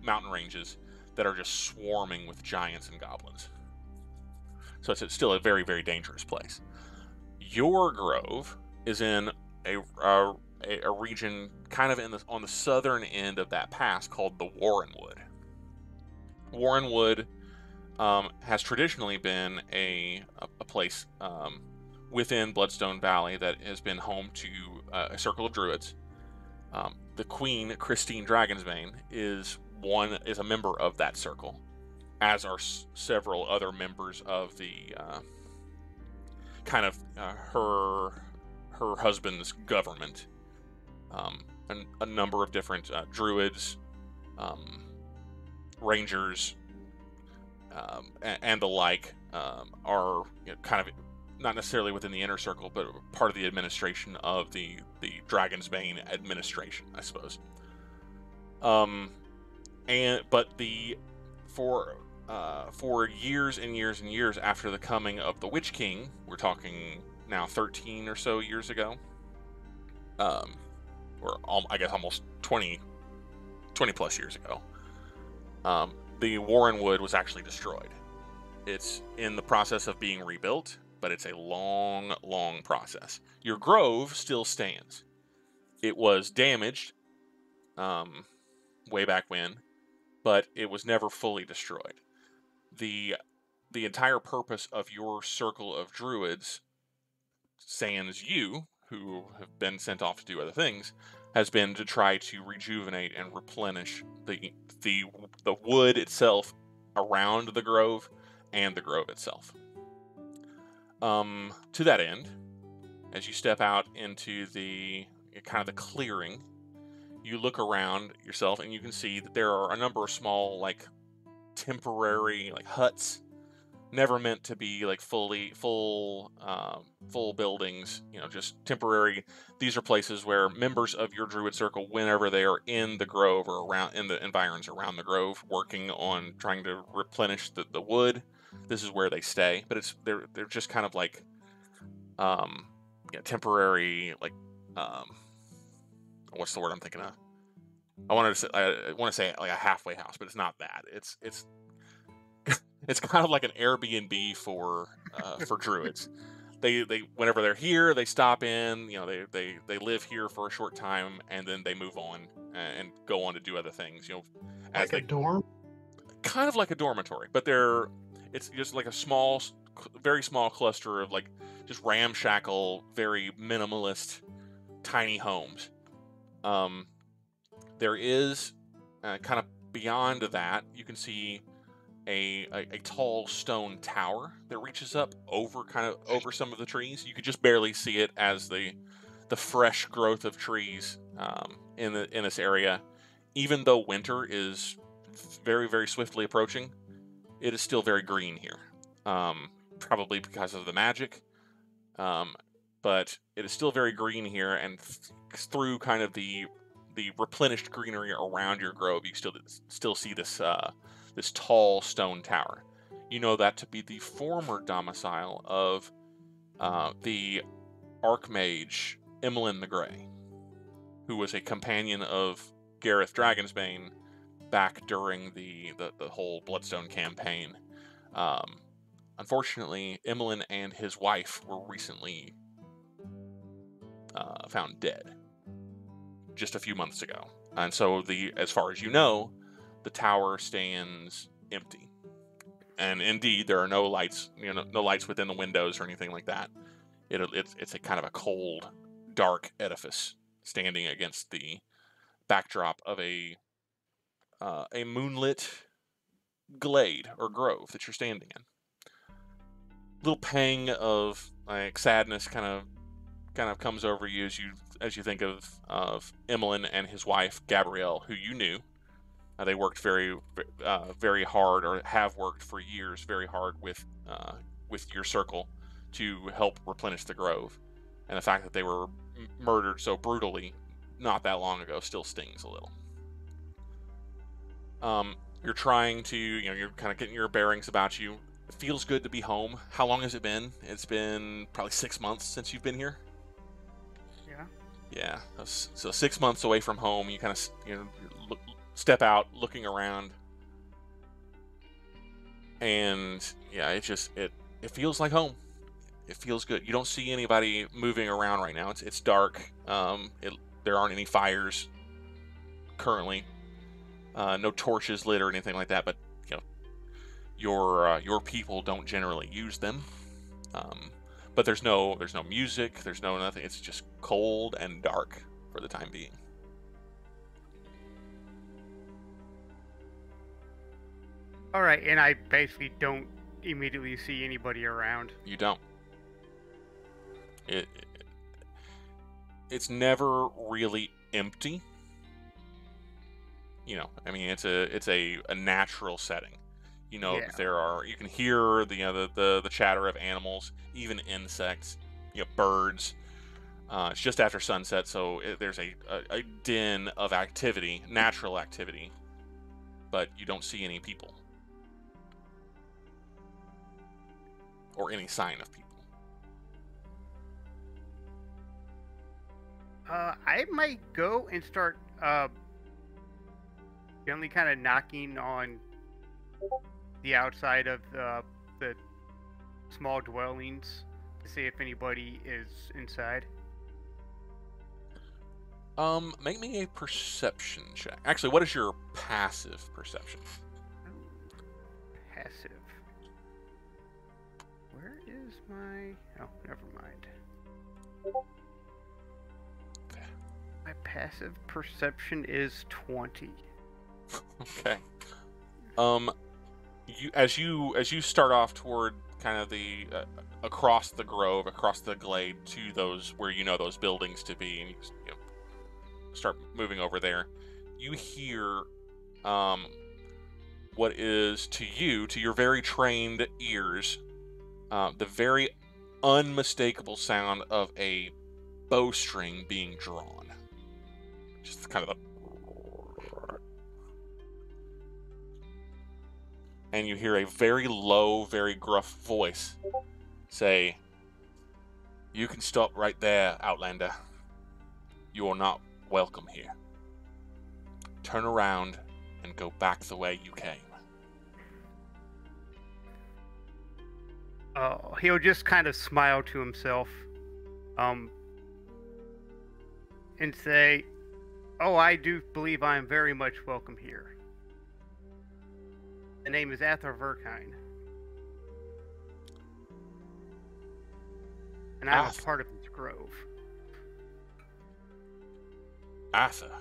A: mountain ranges that are just swarming with giants and goblins. So it's still a very dangerous place. Your grove is in a a region kind of on the southern end of that pass called the Warrenwood. Warrenwood has traditionally been a place within Bloodstone Valley that has been home to a circle of druids. The Queen, Christine Dragonsbane, is a member of that circle, as are several other members of the her husband's government. And a number of different druids, rangers, and the like are kind of not necessarily within the inner circle, but part of the administration of the Dragonsbane administration, I suppose. For years and years and years after the coming of the Witch King, we're talking now 13 or so years ago, or I guess almost 20 plus years ago, the Warrenwood was actually destroyed. It's in the process of being rebuilt, but it's a long, long process. Your grove still stands. It was damaged way back when, but it was never fully destroyed. The entire purpose of your circle of druids, sans you, who have been sent off to do other things, has been to try to rejuvenate and replenish the wood itself around the grove and the grove itself. To that end, as you step out into the kind of the clearing, you look around yourself and you can see that there are a number of small, temporary, huts, never meant to be full buildings, just temporary. These are places where members of your druid circle, whenever they are in the grove or around in the environs around the grove, working on trying to replenish the wood, this is where they stay. But they're just kind of temporary, what's the word I'm thinking of? I want to say like a halfway house, but it's not that. It's kind of like an Airbnb for druids. They whenever they're here, they stop in. They live here for a short time, and then they move on and go on to do other things.
B: Like a dorm.
A: Kind of like a dormitory, but it's just like a very small cluster of just ramshackle, very minimalist, tiny homes. There is kind of beyond that, you can see a tall stone tower that reaches up over some of the trees. You could just barely see it as the fresh growth of trees in this area. Even though winter is very, very swiftly approaching, it is still very green here. Probably because of the magic, but it is still very green here, and through kind of the replenished greenery around your grove, you still see this tall stone tower. You know that to be the former domicile of the Archmage Emlyn the Grey, who was a companion of Gareth Dragonsbane back during the whole Bloodstone campaign. Unfortunately, Emlyn and his wife were recently found dead just a few months ago, and so as far as you know, the tower stands empty. And indeed, there are no lights, no lights within the windows or anything like that. It's a kind of a cold, dark edifice standing against the backdrop of a moonlit glade or grove that you're standing in. Little pang of sadness kind of comes over you as you think of Emlyn and his wife Gabrielle, who you knew. They worked very, very hard, or have worked for years, very hard with your circle to help replenish the grove. And the fact that they were murdered so brutally not that long ago still stings a little. You're trying to, you're kind of getting your bearings about you. It feels good to be home. How long has it been? It's been probably 6 months since you've been here. Yeah. So 6 months away from home, you kind of step out, looking around, and yeah, it feels like home. It feels good. You don't see anybody moving around right now. It's dark. there aren't any fires currently, no torches lit or anything like that. But you know, your people don't generally use them. But there's no music, there's no nothing. It's just cold and dark for the time being.
D: All right, and I basically don't immediately see anybody around.
A: You don't. It's never really empty. You know, I mean, it's a natural setting. You know,
D: Yeah.
A: you can hear the chatter of animals, even insects, you know, birds. It's just after sunset, so there's a din of activity, natural activity, but you don't see any people or any sign of people.
D: I might go and start gently kind of knocking on the outside of the small dwellings to see if anybody is inside.
A: Make me a perception check. Actually, what is your passive perception?
D: Passive. Where is my... Oh, never mind.
A: Okay.
D: My passive perception is 20.
A: Okay. As you start off toward kind of the across the grove, across the glade to those where you know those buildings to be, and you know, start moving over there, you hear what is to your very trained ears, the very unmistakable sound of a bowstring being drawn. Just kind of and you hear a very low, very gruff voice say, "You can stop right there, Outlander. You are not welcome here. Turn around and go back the way you came."
D: He'll just kind of smile to himself, and say, "Oh, I do believe I am very much welcome here. The name is Arthur Verkine, and I'm a part of this grove."
A: Arthur.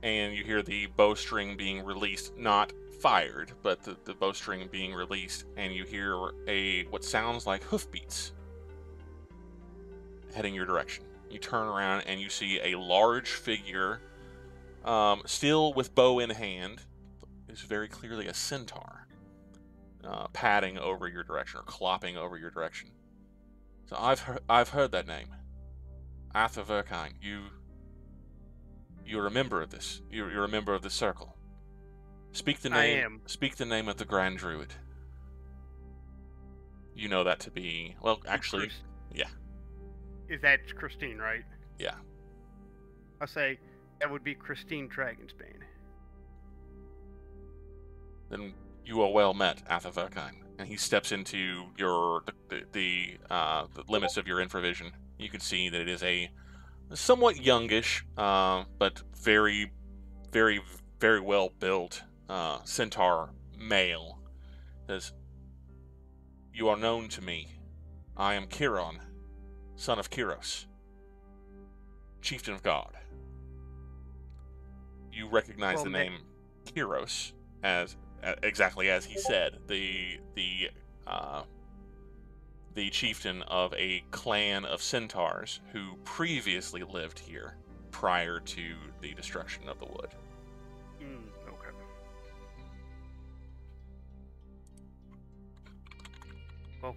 A: And you hear the bowstring being released, not fired, but the bowstring being released, and you hear what sounds like hoofbeats heading your direction. You turn around and you see a large figure, still with bow in hand. It's very clearly a centaur, padding over your direction or clopping over your direction. So I've heard that name, Arthur Verkine. You're a member of this. You're a member of the circle. Speak the name.
D: I am.
A: Speak the name of the Grand Druid. You know that to be, well, actually, yeah.
D: Is that Christine, right?
A: Yeah.
D: I'll say that would be Christine Dragonsbane.
A: Then you are well met, Arthur Verkine. And he steps into the limits of your infravision. You can see that it is a somewhat youngish, but very, very, very well built centaur male. Says, "You are known to me. I am Chiron, son of Kyros, chieftain of God." You recognize the name Kyros as exactly as he said, the chieftain of a clan of centaurs who previously lived here prior to the destruction of the wood.
D: Okay.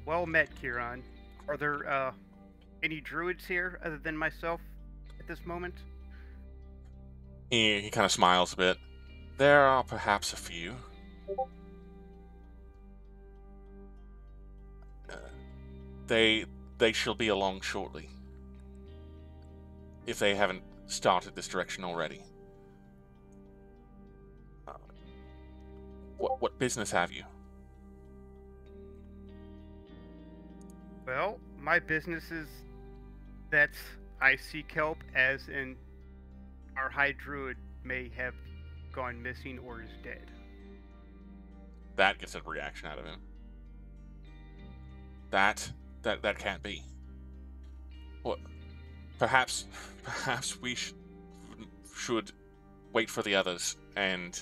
D: Well met, Chiron. Are there any druids here other than myself at this moment?
A: He kind of smiles a bit. There are perhaps a few. They shall be along shortly, if they haven't started this direction already. What business have you?
D: Well, my business is That's I see kelp as in our high druid may have gone missing or is dead.
A: That gets a reaction out of him. That can't be. What? Perhaps we should wait for the others and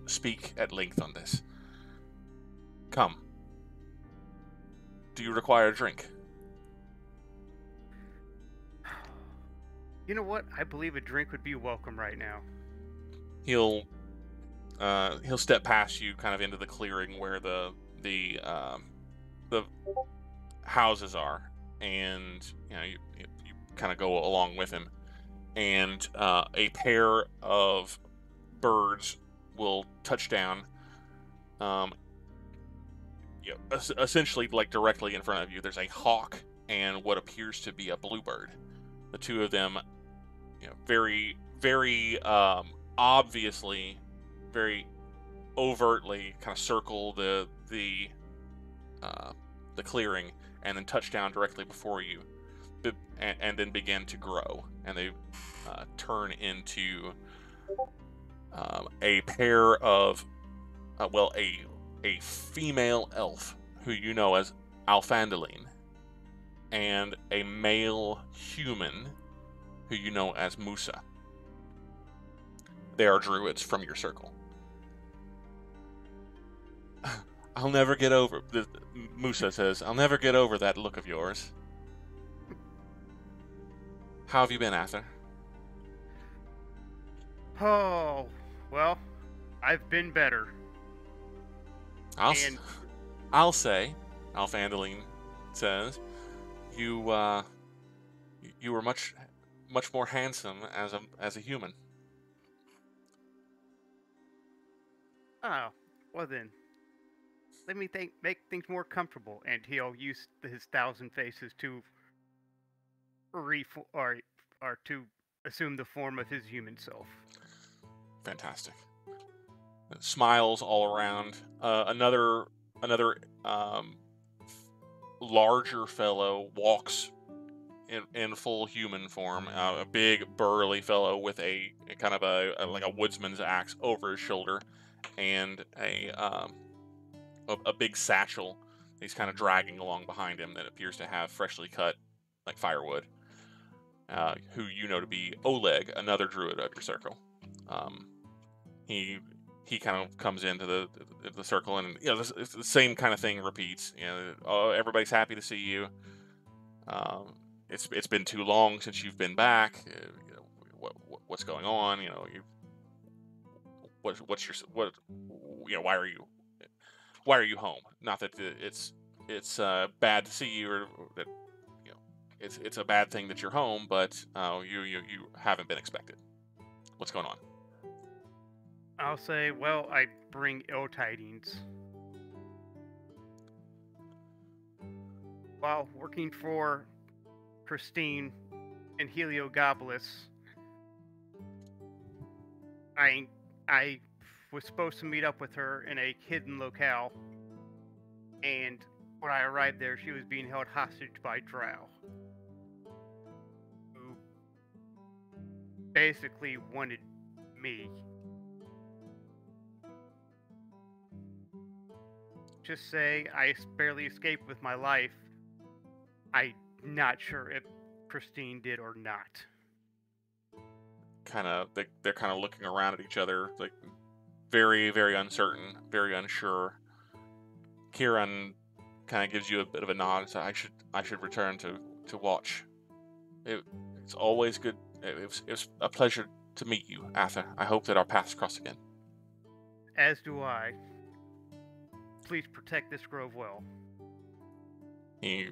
A: speak at length on this. Come. Do you require a drink?
D: You know what? I believe a drink would be welcome right now.
A: He'll step past you, kind of into the clearing where the houses are, and you kind of go along with him, and a pair of birds will touch down, essentially like directly in front of you. There's a hawk and what appears to be a bluebird. The two of them, very, very obviously, very overtly kind of circle the clearing and then touch down directly before you, and then begin to grow, and they turn into a pair of a female elf who you know as Alfandaline, and a male human who you know as Musa. They are druids from your circle. I'll never get over, Musa says, I'll never get over that look of yours. How have you been, Arthur?
D: Oh, well, I've been better.
A: I'll say, Alfandaline says, you were much more handsome as a human.
D: Oh, well then, let me make things more comfortable, and he'll use his 1,000 faces to to assume the form of his human self.
A: Fantastic. Smiles all around. Another larger fellow walks in full human form. A big burly fellow with a kind of like a woodsman's axe over his shoulder, and a big satchel he's kind of dragging along behind him that appears to have freshly cut like firewood. Who you know to be Oleg, another druid of your circle. He kind of comes into the circle, and it's the same kind of thing repeats. Everybody's happy to see you. It's been too long since you've been back. What's going on? Why are you home? Not that it's bad to see you, or that it's a bad thing that you're home, but you haven't been expected. What's going on?
D: I'll say, well, I bring ill tidings. While working for Christine and Heliogabalus, I was supposed to meet up with her in a hidden locale, and when I arrived there, she was being held hostage by Draugg, who basically wanted me. Just say I barely escaped with my life. I'm not sure if Christine did or not.
A: They're kind of looking around at each other, like very, very uncertain, very unsure. Kieran kind of gives you a bit of a nod and says, I should return to watch. It's always good. It was a pleasure to meet you, Arthur. I hope that our paths cross again.
D: As do I. Please protect this grove well.
A: He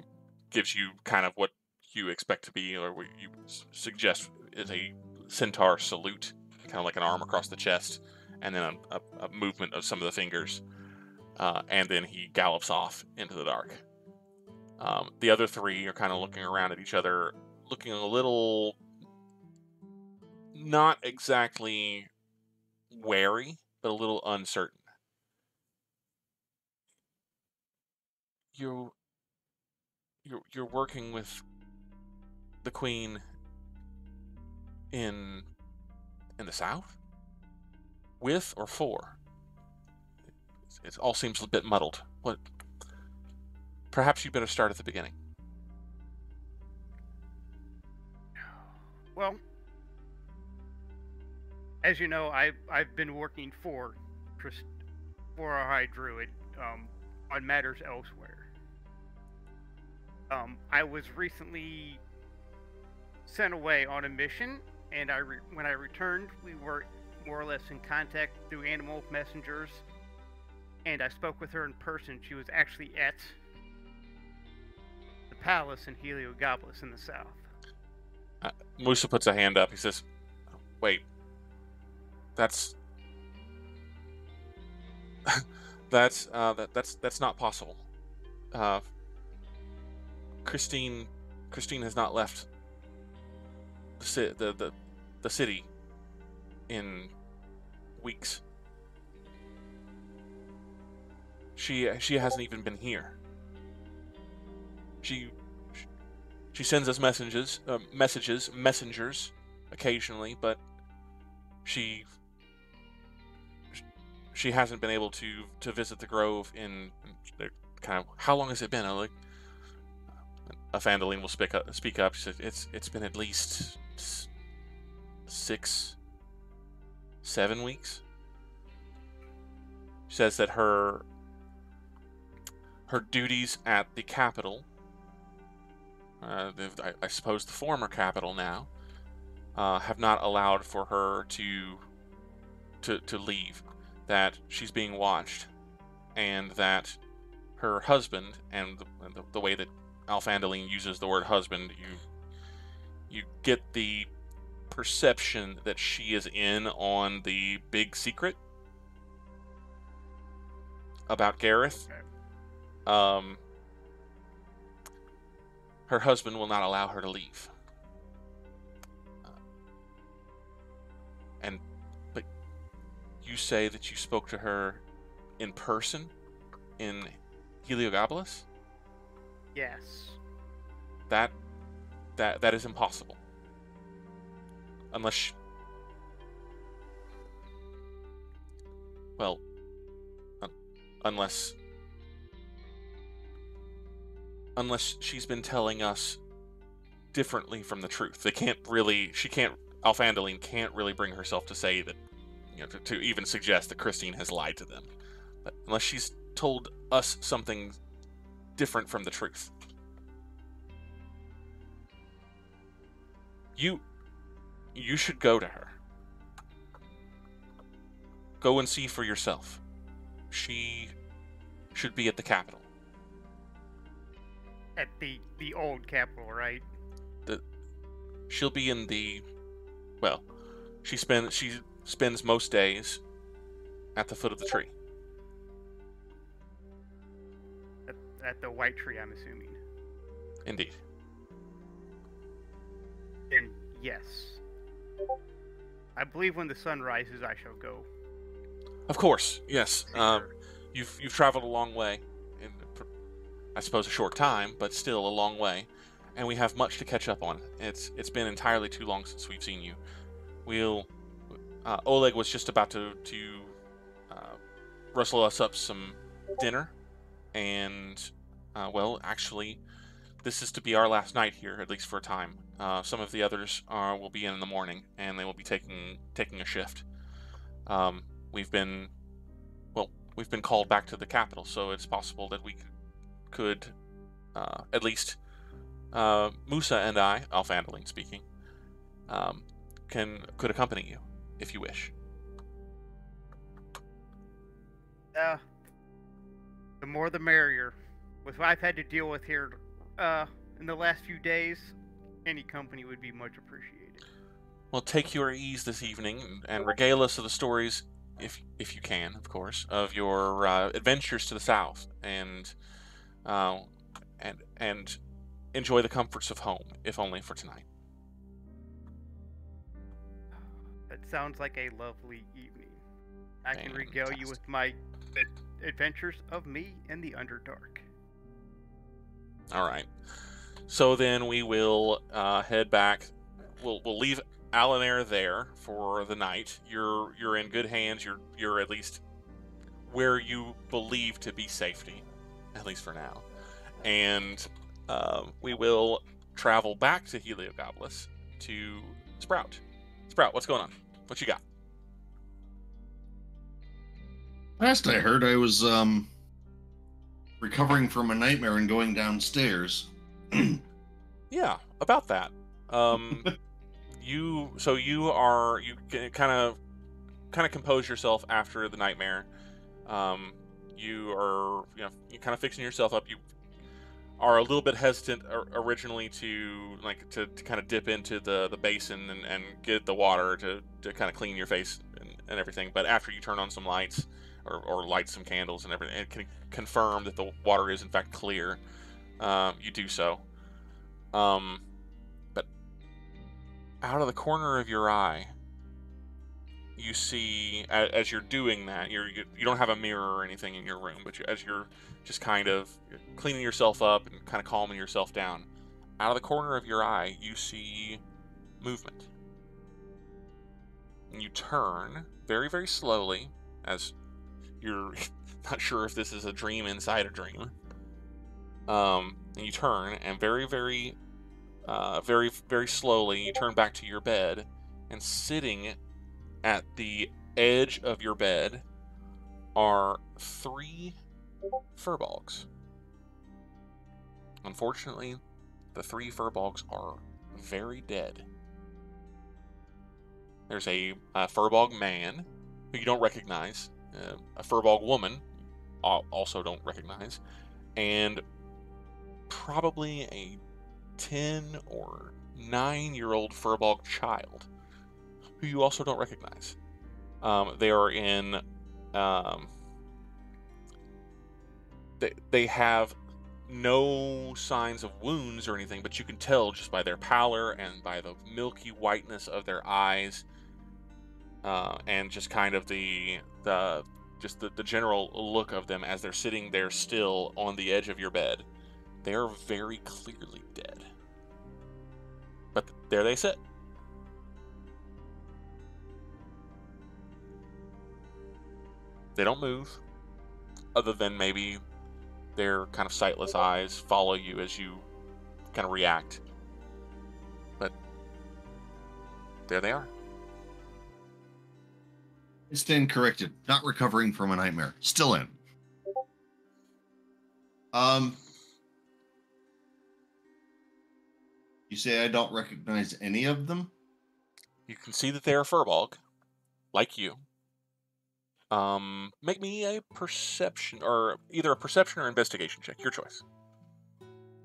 A: gives you kind of what you expect to be, or what you suggest is a centaur salute, kind of like an arm across the chest, and then a movement of some of the fingers, and then he gallops off into the dark. The other three are kind of looking around at each other, looking a little, not exactly wary, but a little uncertain. You're working with the Queen in the south? With or for? It all seems a bit muddled. What? Perhaps you better start at the beginning.
D: Well, as you know, I've been working for a High Druid on matters elsewhere. I was recently sent away on a mission, and when I returned, we were more or less in contact through animal messengers, and I spoke with her in person. She was actually at the palace in Heliogabalus in the south.
A: Musa puts a hand up. He says, "Wait, that's that's not possible. Christine has not left the city in weeks. She hasn't even been here. She sends us messengers occasionally, but she hasn't been able to visit the Grove in kind of, how long has it been? Like, Fandaline will speak up. She says, it's been at least 6-7 weeks. She says that her duties at the capital, I suppose the former capital now, have not allowed for her to leave. That she's being watched, and that her husband, and the way that Alfandaline uses the word husband, you get the perception that she is in on the big secret about Gareth. Her husband will not allow her to leave. But you say that you spoke to her in person in Heliogabalus?
D: Yes.
A: That is impossible. Unless unless she's been telling us differently from the truth. Alfandaline can't really bring herself to say that, to even suggest that Christine has lied to them. But unless she's told us something different from the truth. You should go to her. Go and see for yourself. She should be at the capital.
D: At the old capital, right?
A: She'll be in the... Well, she spends most days at the foot of the tree.
D: At the White Tree, I'm assuming.
A: Indeed.
D: And yes. I believe when the sun rises, I shall go.
A: Of course, yes. You've traveled a long way, in, I suppose, a short time, but still a long way, and we have much to catch up on. It's been entirely too long since we've seen you. Oleg was just about to rustle us up some dinner, and actually, this is to be our last night here, at least for a time. Some of the others will be in the morning, and they will be taking a shift. We've been called back to the capital, so it's possible that we could at least Musa and I, Alfandaline speaking, could accompany you if you wish.
D: The more the merrier. With what I've had to deal with here in the last few days, any company would be much appreciated.
A: Well, take your ease this evening and regale us of the stories, if you can, of course, of your adventures to the south, and enjoy the comforts of home, if only for tonight.
D: That sounds like a lovely evening. I can
A: Fantastic.
D: regale you with my adventures of me in the Underdark.
A: All right. So then we will head back. We'll leave Alanere there for the night. You're in good hands. You're at least where you believe to be safety, at least for now. And we will travel back to Heliogopolis to Sprout. Sprout, what's going on? What you got?
E: Last I heard, I was recovering from a nightmare and going downstairs.
A: Yeah, about that. You kind of compose yourself after the nightmare. You are you're kind of fixing yourself up. You are a little bit hesitant originally to kind of dip into the basin and get the water to kind of clean your face and everything. But after you turn on some lights or light some candles and everything, and can confirm that the water is in fact clear, you do so. But out of the corner of your eye, you see, as you're doing that, you don't have a mirror or anything in your room, but as you're just kind of cleaning yourself up and kind of calming yourself down, out of the corner of your eye, you see movement. And you turn very, very slowly, as you're not sure if this is a dream inside a dream. And you turn, and very, very, very, very slowly, you turn back to your bed, and sitting at the edge of your bed are 3 furbolgs. Unfortunately, the 3 furbolgs are very dead. There's a furbolg man who you don't recognize, a furbolg woman also don't recognize, and probably a 10 or 9-year-old furbolg child who you also don't recognize. They are in... They have no signs of wounds or anything, but you can tell just by their pallor and by the milky whiteness of their eyes, and just kind of the general look of them as they're sitting there still on the edge of your bed. They're very clearly dead. But there they sit. They don't move, other than maybe their kind of sightless eyes follow you as you kind of react. But there they are.
E: I stand corrected. Not recovering from a nightmare. Still in. You say I don't recognize any of them?
A: You can see that they're a furbolg, like you. Make me a perception, or either a perception or investigation check. Your choice.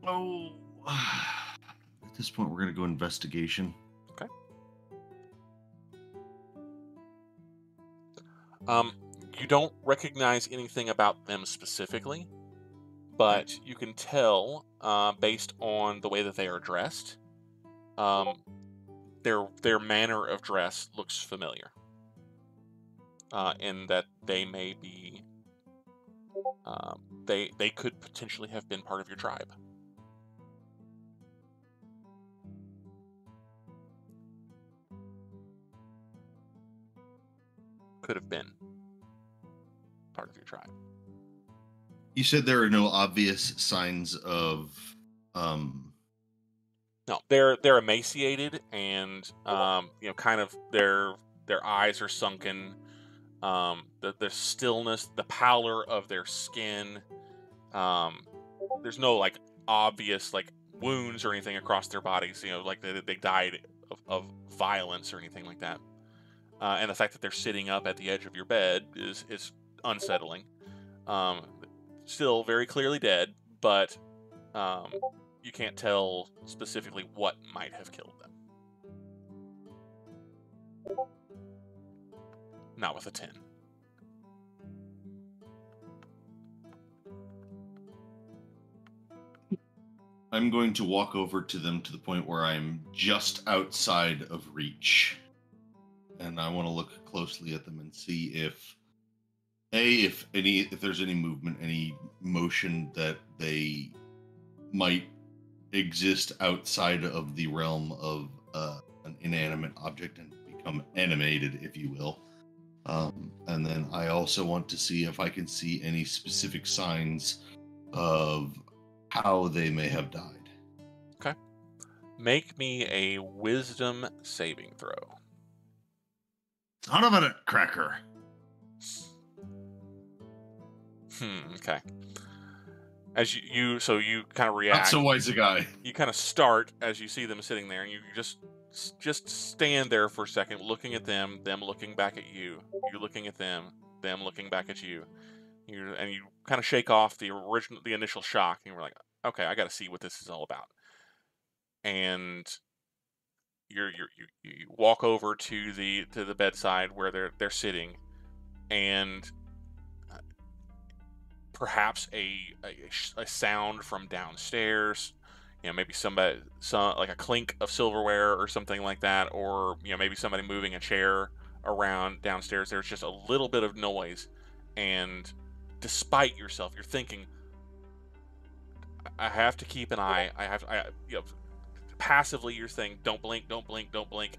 E: Oh, at this point, we're going to go investigation.
A: Okay. You don't recognize anything about them specifically, but you can tell, based on the way that they are dressed, their manner of dress looks familiar. In that they may be, they could potentially have been part of your tribe. Could have been part of your tribe.
E: You said there are no obvious signs of,
A: No, they're emaciated and kind of their eyes are sunken. The stillness, the pallor of their skin. There's no like obvious like wounds or anything across their bodies. Like they died of violence or anything like that. And the fact that they're sitting up at the edge of your bed is unsettling. Still very clearly dead, but you can't tell specifically what might have killed them. Not with a 10.
E: I'm going to walk over to them to the point where I'm just outside of reach. And I want to look closely at them and see if there's any movement, any motion that they might exist outside of the realm of an inanimate object and become animated, if you will. And then I also want to see if I can see any specific signs of how they may have died.
A: Okay. Make me a wisdom saving throw.
E: Son of a cracker.
A: Okay. As you kind of react.
E: Not so wise a guy.
A: You kind of start as you see them sitting there, and you just stand there for a second, looking at them looking back at you, you looking at them looking back at you. You kind of shake off the initial shock, and you're like, okay, I got to see what this is all about. And you walk over to the bedside where they're sitting, and perhaps a sound from downstairs, maybe some like a clink of silverware or something like that, or maybe somebody moving a chair around downstairs. There's just a little bit of noise, and despite yourself, you're thinking, I have to keep an eye. Passively you're saying, don't blink, don't blink, don't blink.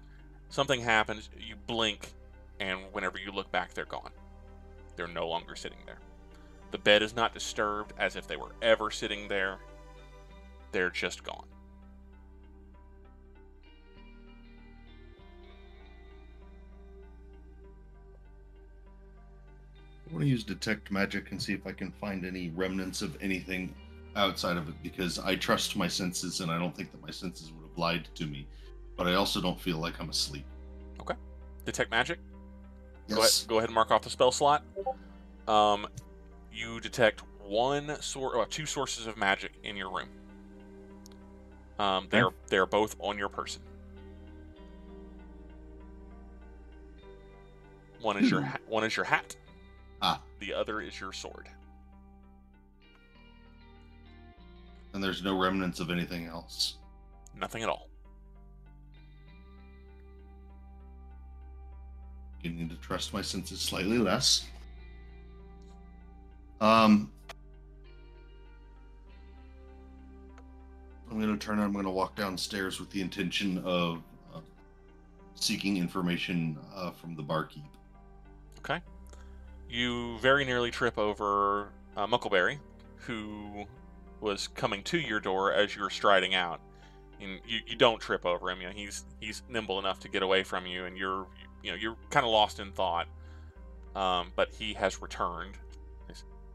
A: Something happens, you blink, and whenever you look back, they're gone. They're no longer sitting there. The bed is not disturbed as if they were ever sitting there. They're just gone.
E: I want to use detect magic and see if I can find any remnants of anything outside of it, because I trust my senses and I don't think that my senses would have lied to me, but I also don't feel like I'm asleep.
A: Okay. Detect magic?
E: Yes.
A: Go ahead and mark off the spell slot. You detect two sources of magic in your room. They're both on your person. One is your hat. The other is your sword.
E: And there's no remnants of anything else.
A: Nothing at all.
E: Beginning to trust my senses slightly less. I'm going to turn. I'm going to walk downstairs with the intention of seeking information from the barkeep.
A: Okay. You very nearly trip over Muckleberry, who was coming to your door as you're striding out. And you don't trip over him. He's nimble enough to get away from you, and you're kind of lost in thought. But he has returned.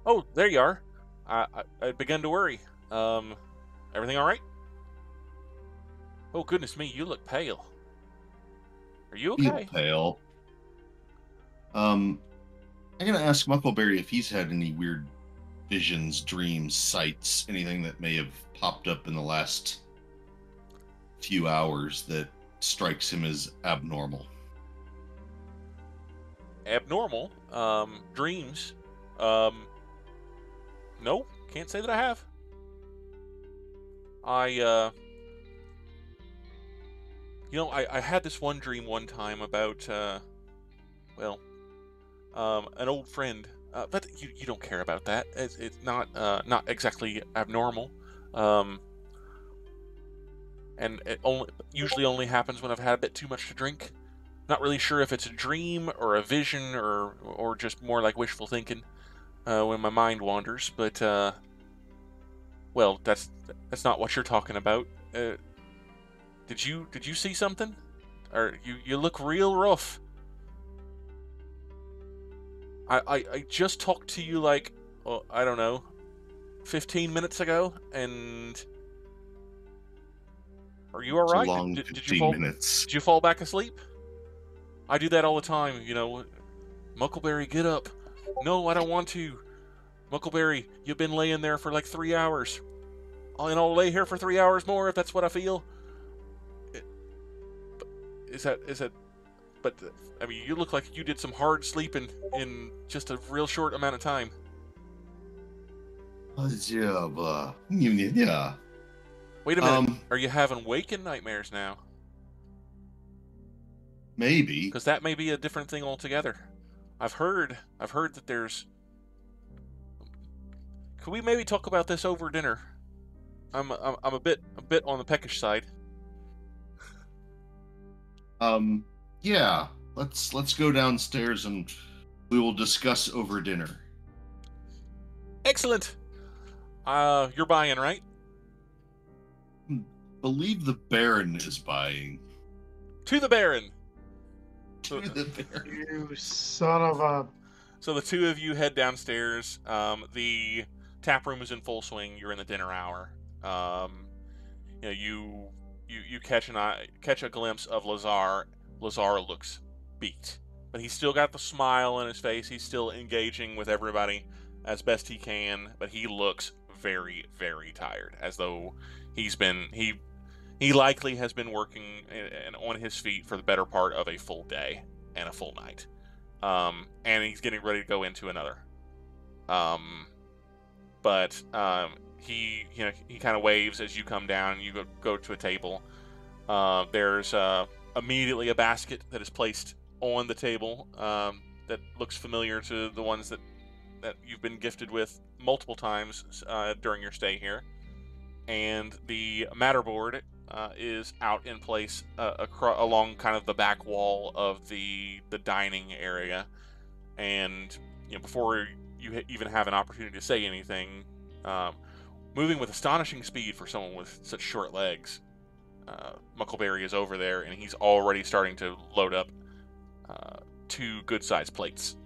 A: Oh, there you are. I begun to worry. Everything all right? Oh, goodness me, you look pale. Are you okay?
E: Feel pale. I'm going to ask Muckleberry if he's had any weird visions, dreams, sights, anything that may have popped up in the last few hours that strikes him as abnormal.
A: Abnormal? Dreams? No, can't say that I have. I had this one dream one time about, an old friend. But you don't care about that. It's not exactly abnormal. And it usually only happens when I've had a bit too much to drink. Not really sure if it's a dream or a vision or just more like wishful thinking when my mind wanders. But that's not what you're talking about. Did you see something? Or you look real rough. I just talked to you like, I don't know, 15 minutes ago, and are you all right?
E: Long
A: Did
E: 15 minutes.
A: Did you fall back asleep? I do that all the time, Muckleberry, get up. No, I don't want to. Muckleberry, you've been laying there for like 3 hours. And I'll lay here for 3 hours more if that's what I feel. But I mean, you look like you did some hard sleeping in just a real short amount of time.
E: Yeah.
A: Wait a minute. Are you having waking nightmares now?
E: Maybe.
A: Because that may be a different thing altogether. I've heard that there's... Could we maybe talk about this over dinner? I'm a bit on the peckish side.
E: Yeah. Let's go downstairs and we will discuss over dinner.
A: Excellent. You're buying, right?
E: Believe the Baron is buying.
A: To the Baron.
E: To the Baron.
B: You son of a.
A: So the two of you head downstairs. The tap room is in full swing. You're in the dinner hour. You catch a glimpse of Lazar. Lazar looks beat, but he's still got the smile on his face. He's still engaging with everybody as best he can, but he looks very, very tired, as though he likely has been working on his feet for the better part of a full day and a full night. And he's getting ready to go into another. He kind of waves as you come down and you go to a table. There's immediately a basket that is placed on the table that looks familiar to the ones that you've been gifted with multiple times during your stay here. And the matterboard is out in place along kind of the back wall of the dining area. And before you even have an opportunity to say anything, moving with astonishing speed for someone with such short legs, Muckleberry is over there, and he's already starting to load up 2 good-sized plates.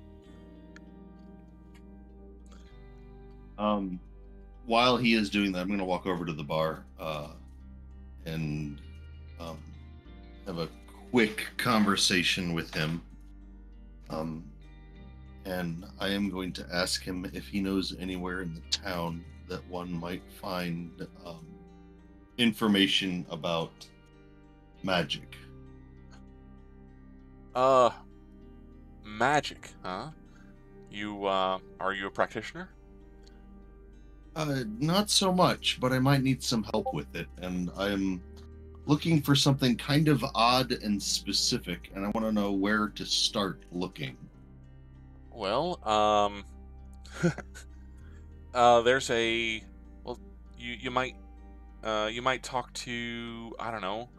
E: While he is doing that, I'm going to walk over to the bar and have a quick conversation with him. And I am going to ask him if he knows anywhere in the town that one might find information about magic.
A: Magic, huh? Are you a practitioner?
E: Not so much, but I might need some help with it, and I'm looking for something kind of odd and specific, and I want to know where to start looking.
A: Well, there's a... Well, you might talk to, I don't know,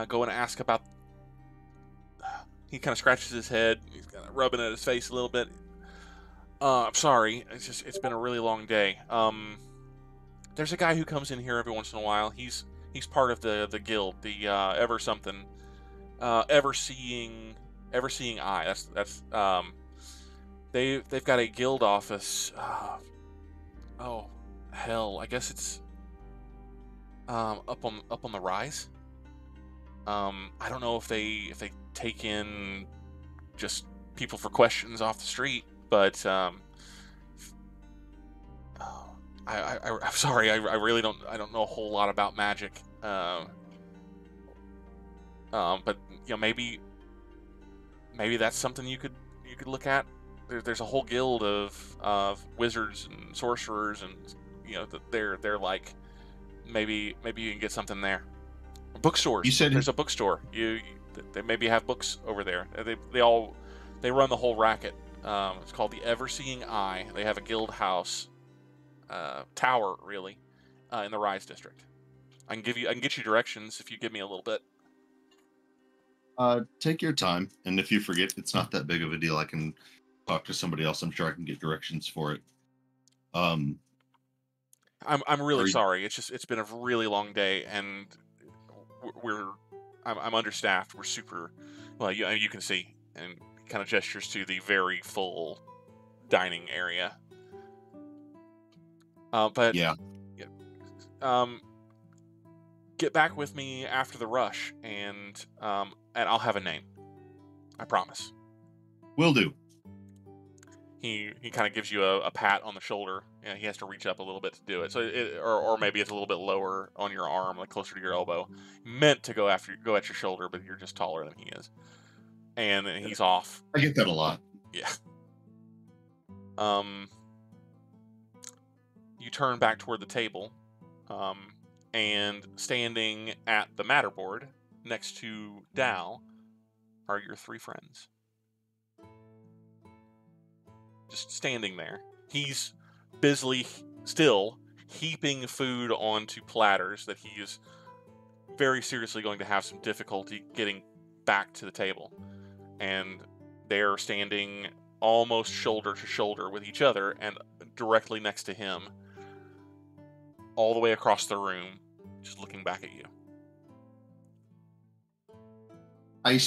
A: go and ask about... He kind of scratches his head, he's kind of rubbing at his face a little bit. I'm sorry, it's been a really long day. There's a guy who comes in here every once in a while. He's part of the guild, the ever something, ever seeing eye. That's they've got a guild office. Oh hell, I guess it's up on the rise. I don't know if they take in just people for questions off the street. But I'm sorry. I really don't know a whole lot about magic. But maybe that's something you could look at. There's a whole guild of wizards and sorcerers, and they're like maybe you can get something there. Bookstores. You said there's a bookstore. They maybe have books over there. They run the whole racket. It's called the Ever-Seeing Eye. They have a guild house, tower really, in the Rise district. I can get you directions if you give me a little bit.
E: Take your time, and if you forget, it's not that big of a deal. I can talk to somebody else. I'm sure I can get directions for it.
A: I'm really sorry. It's been a really long day, and I'm understaffed. We're super. Well, you can see, and kind of gestures to the very full dining area. But
E: yeah.
A: Get back with me after the rush, and I'll have a name. I promise.
E: Will do.
A: He kind of gives you a pat on the shoulder. He has to reach up a little bit to do it. So or maybe it's a little bit lower on your arm, like closer to your elbow. Meant to go at your shoulder, but you're just taller than he is. And he's off.
E: I get that a lot.
A: Yeah. You turn back toward the table, and standing at the matterboard next to Dal are your 3 friends. Just standing there. He's busily still heaping food onto platters that he is very seriously going to have some difficulty getting back to the table. And they're standing almost shoulder to shoulder with each other and directly next to him, all the way across the room, just looking back at you.
E: I'm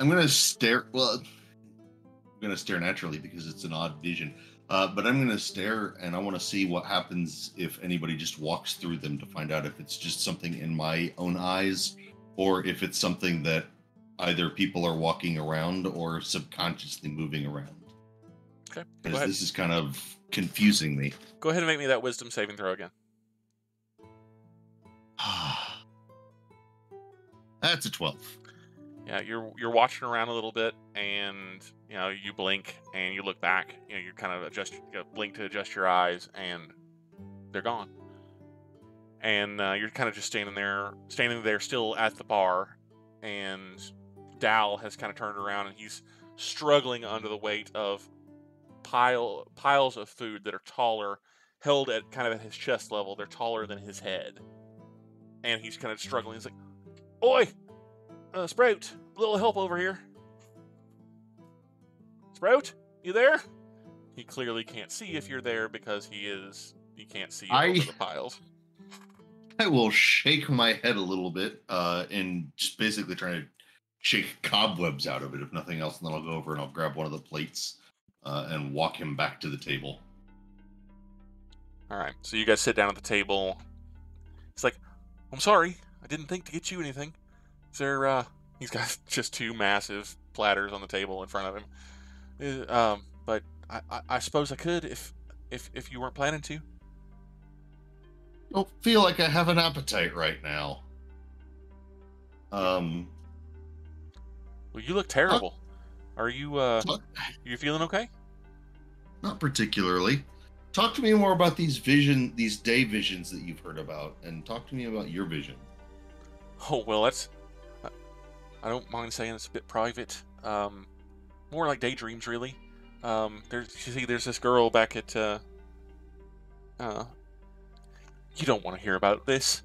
E: going to stare. Well, I'm going to stare naturally because it's an odd vision. But I'm going to stare, and I want to see what happens if anybody just walks through them to find out if it's just something in my own eyes or if it's something that either people are walking around or subconsciously moving around.
A: Okay.
E: Because this is kind of confusing me.
A: Go ahead and make me that wisdom saving throw again.
E: That's a 12.
A: Yeah, you're watching around a little bit, and you blink and you look back. You kind of blink to adjust your eyes, and they're gone. And you're kind of just standing there still at the bar, and Dal has kind of turned around, and he's struggling under the weight of piles of food that are taller, held at kind of at his chest level. They're taller than his head, and he's kind of struggling. He's like, "Oi! Sprout, a little help over here. Sprout, you there?" He clearly can't see if you're there because he can't see over the piles.
E: I will shake my head a little bit and just basically trying to shake cobwebs out of it, if nothing else, and then I'll go over and I'll grab one of the plates and walk him back to the table.
A: All right, so you guys sit down at the table. He's like, "I'm sorry, I didn't think to get you anything. Is there, he's got just 2 massive platters on the table in front of him. But I suppose I could if you weren't planning to."
E: Don't feel like I have an appetite right now.
A: Well, you look terrible. Are you feeling okay?
E: Not particularly. Talk to me more about these day visions that you've heard about, and talk to me about your vision.
A: Oh, well, I don't mind saying it's a bit private. More like daydreams, really. There's this girl back at, you don't want to hear about this.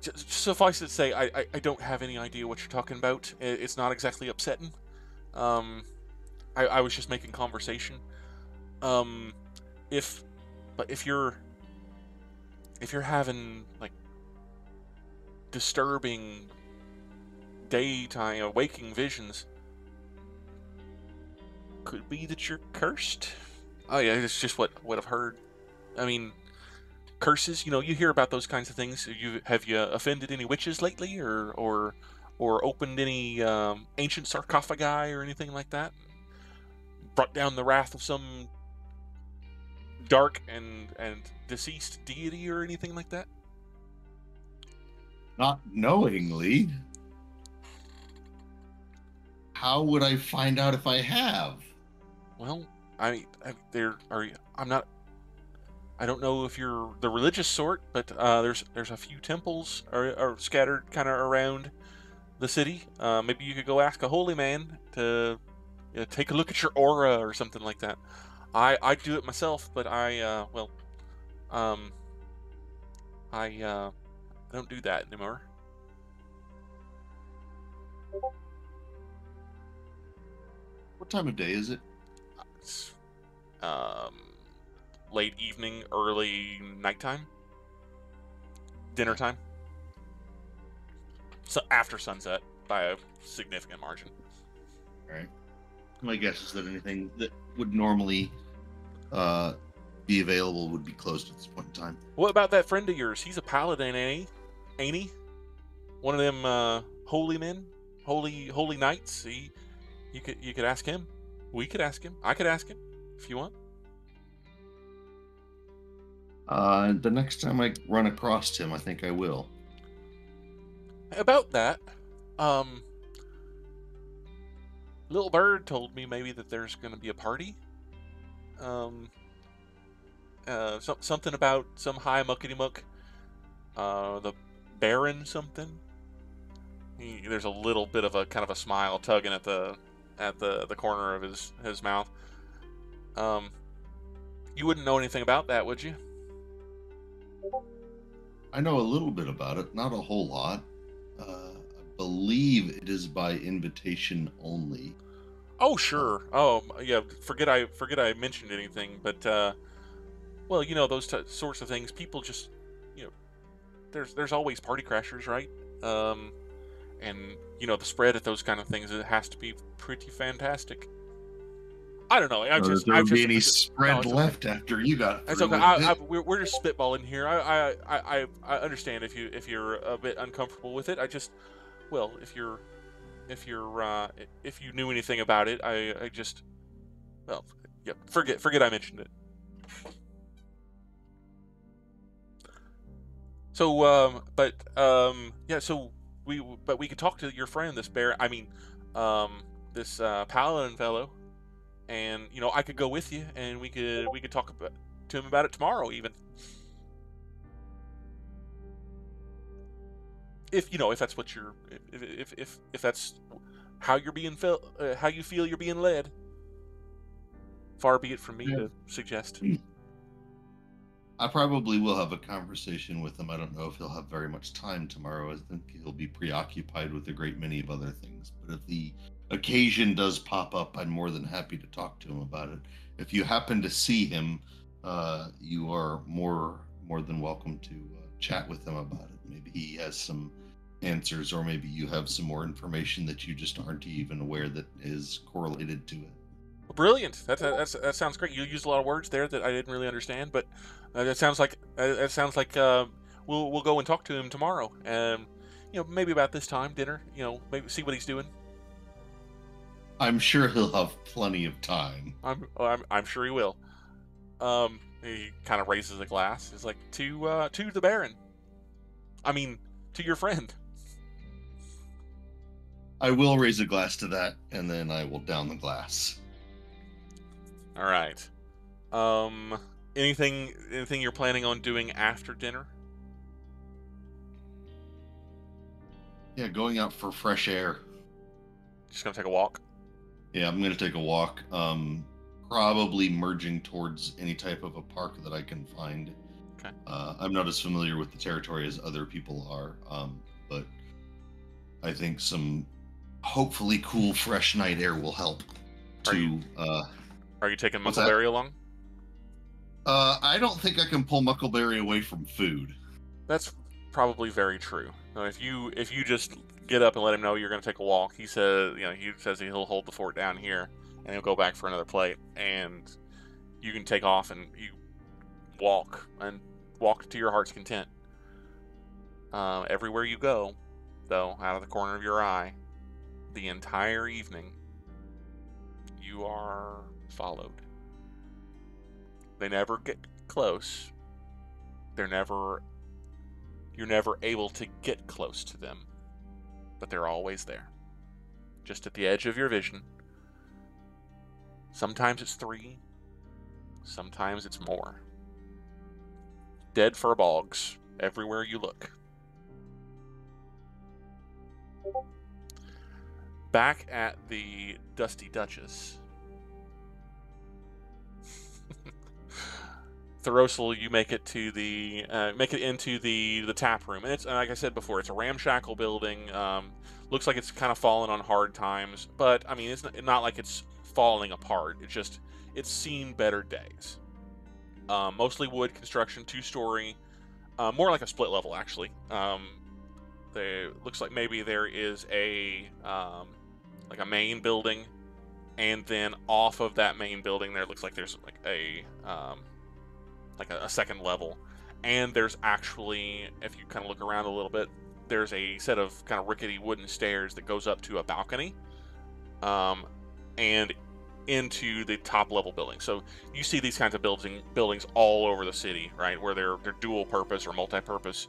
A: Just suffice it to say, I don't have any idea what you're talking about. It's not exactly upsetting. I was just making conversation. If you're having, like, disturbing daytime waking visions, could be that you're cursed. Oh yeah, it's just what I've heard. I mean, curses, you hear about those kinds of things. Have you offended any witches lately, or opened any ancient sarcophagi or anything like that? Brought down the wrath of some dark and deceased deity or anything like that?
E: Not knowingly. How would I find out if I have?
A: Well, I don't know if you're the religious sort, but there's a few temples are scattered kind of around the city. Maybe you could go ask a holy man to take a look at your aura or something like that. I do it myself, but I don't do that anymore.
E: What time of day is it?
A: It's, late evening, early nighttime, dinner time. So after sunset by a significant margin.
E: All right. My guess is that anything that would normally be available would be closed at this point in time.
A: What about that friend of yours? He's a paladin, ain't he? One of them holy men, holy knights. You could ask him. We could ask him. I could ask him if you want.
E: The next time I run across him, I think I will.
A: About that, Little Bird told me maybe that there's going to be a party. Something about some high muckety muck. The Baron something. There's a little bit of a kind of a smile tugging at the corner of his mouth. You wouldn't know anything about that, would you?
E: I know a little bit about it, not a whole lot. I believe it is by invitation only.
A: Oh, sure. Oh, yeah. Forget I mentioned anything, but well, you know, those sorts of things. People just, you know, there's always party crashers, right? And you know, the spread at those kind of things, it has to be pretty fantastic. I don't know.
E: There would be any
A: No,
E: spread
A: it's okay.
E: left after you got
A: It's
E: through
A: okay.
E: with it.
A: We're just spitballing here. I understand if you're a bit uncomfortable with it. Well, if you knew anything about it, I just, well, yeah, forget I mentioned it. So, yeah. So we could talk to your friend, this bear. I mean, this paladin fellow, and you know, I could go with you, and we could talk to him about it tomorrow, even. If you know, if that's what you're, if that's how you're being how you feel you're being led. Far be it from me to suggest.
E: I probably will have a conversation with him. I don't know if he'll have very much time tomorrow. I think he'll be preoccupied with a great many of other things. But if the occasion does pop up, I'm more than happy to talk to him about it. If you happen to see him, you are more than welcome to chat with him about it. Maybe he has some answers, or maybe you have some more information that you just aren't even aware that is correlated to it.
A: Brilliant. That sounds great. You used a lot of words there that I didn't really understand, but that sounds like we'll go and talk to him tomorrow, and you know, maybe about this time, dinner. You know, maybe see what he's doing.
E: I'm sure he'll have plenty of time.
A: I'm sure he will. He kind of raises a glass. He's like, to the Baron. I mean, to your friend.
E: I will raise a glass to that, and then I will down the glass.
A: All right. Anything you're planning on doing after dinner?
E: Yeah, going out for fresh air.
A: Just gonna take a walk?
E: Yeah, I'm gonna take a walk. Probably merging towards any type of a park that I can find.
A: Okay.
E: I'm not as familiar with the territory as other people are, but I think some hopefully cool, fresh night air will help.
A: Are you taking Muckleberry along?
E: I don't think I can pull Muckleberry away from food.
A: That's probably very true. Now, if you just get up and let him know you're going to take a walk, he says he'll hold the fort down here, and he'll go back for another plate, and you can take off and you walk to your heart's content. Everywhere you go, though, out of the corner of your eye, the entire evening, you are followed. They never get close. You're never able to get close to them, but they're always there, just at the edge of your vision. Sometimes it's 3, sometimes it's more. Dead furbolgs everywhere you look. Back at the Dusty Duchess, Thoros'l, you make it to into the tap room, and it's, like I said before, it's a ramshackle building. Looks like it's kind of fallen on hard times, but I mean, it's not like it's falling apart. It's seen better days. Mostly wood construction, 2-story, more like a split level actually. Looks like maybe there is a like a main building, and then off of that main building there looks like there's like a second level, and there's actually, if you kind of look around a little bit, there's a set of kind of rickety wooden stairs that goes up to a balcony, and into the top level building. So you see these kinds of buildings all over the city, right, where they're dual purpose or multi-purpose.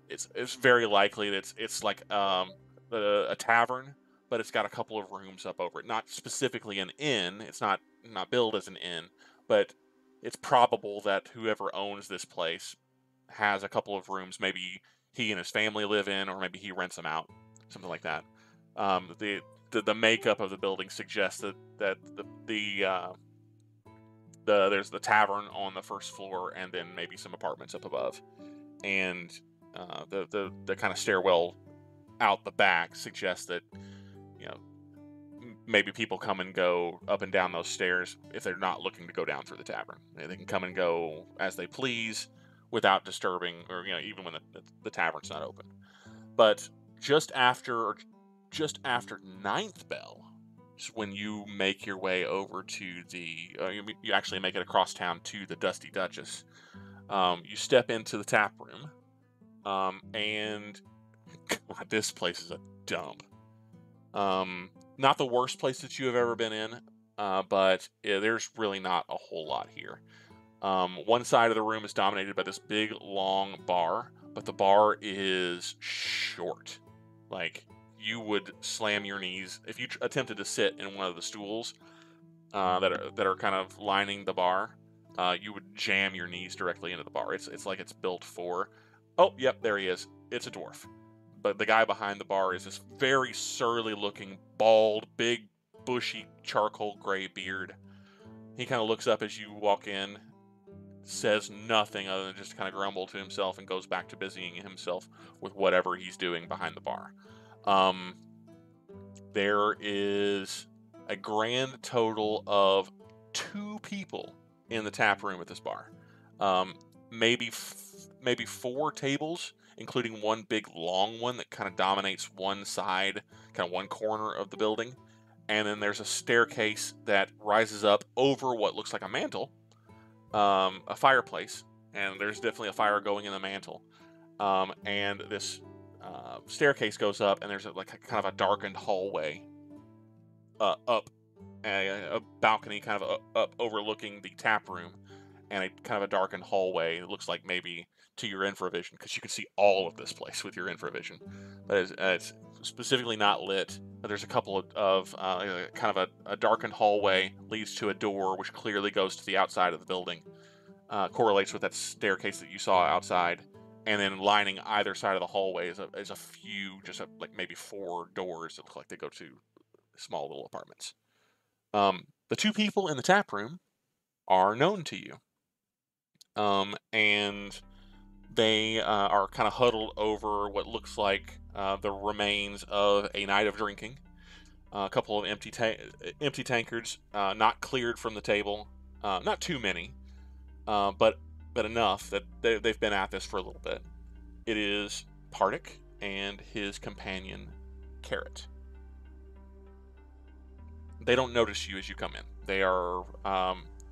A: It's very likely that it's like a tavern, but it's got a couple of rooms up over it. Not specifically an inn. It's not billed as an inn, but it's probable that whoever owns this place has a couple of rooms. Maybe he and his family live in, or maybe he rents them out, something like that. The makeup of the building suggests that there's the tavern on the first floor, and then maybe some apartments up above, and the kind of stairwell out the back suggests that, you know, maybe people come and go up and down those stairs if they're not looking to go down through the tavern. They can come and go as they please without disturbing, or, you know, even when the tavern's not open. But just after ninth bell, when you make your way over to the, you actually make it across town to the Dusty Duchess. You step into the tap room, and God, this place is a dump. Not the worst place that you have ever been in, but there's really not a whole lot here. One side of the room is dominated by this big, long bar, but the bar is short. Like, you would slam your knees if you attempted to sit in one of the stools that are kind of lining the bar. You would jam your knees directly into the bar. It's like it's built for. Oh, yep, there he is. It's a dwarf. But the guy behind the bar is this very surly-looking, bald, big, bushy, charcoal gray beard. He kind of looks up as you walk in, says nothing other than just kind of grumble to himself, and goes back to busying himself with whatever he's doing behind the bar. There is a grand total of 2 people in the tap room at this bar. Maybe 4 tables, including one big long one that kind of dominates one side, kind of one corner of the building. And then there's a staircase that rises up over what looks like a mantle, a fireplace, and there's definitely a fire going in the mantle. And this staircase goes up, and there's kind of a darkened hallway up, a balcony kind of up overlooking the tap room, and a kind of a darkened hallway. It looks like maybe to your infravision, because you can see all of this place with your infravision. But it's specifically not lit. There's a couple of kind of a darkened hallway leads to a door, which clearly goes to the outside of the building. Correlates with that staircase that you saw outside. And then lining either side of the hallway is a few, like maybe 4 doors that look like they go to small little apartments. The 2 people in the tap room are known to you. And they are kind of huddled over what looks like the remains of a night of drinking. A couple of empty tankards, not cleared from the table. Not too many, but enough that they've been at this for a little bit. It is Pardic and his companion, Carrot. They don't notice you as you come in. They are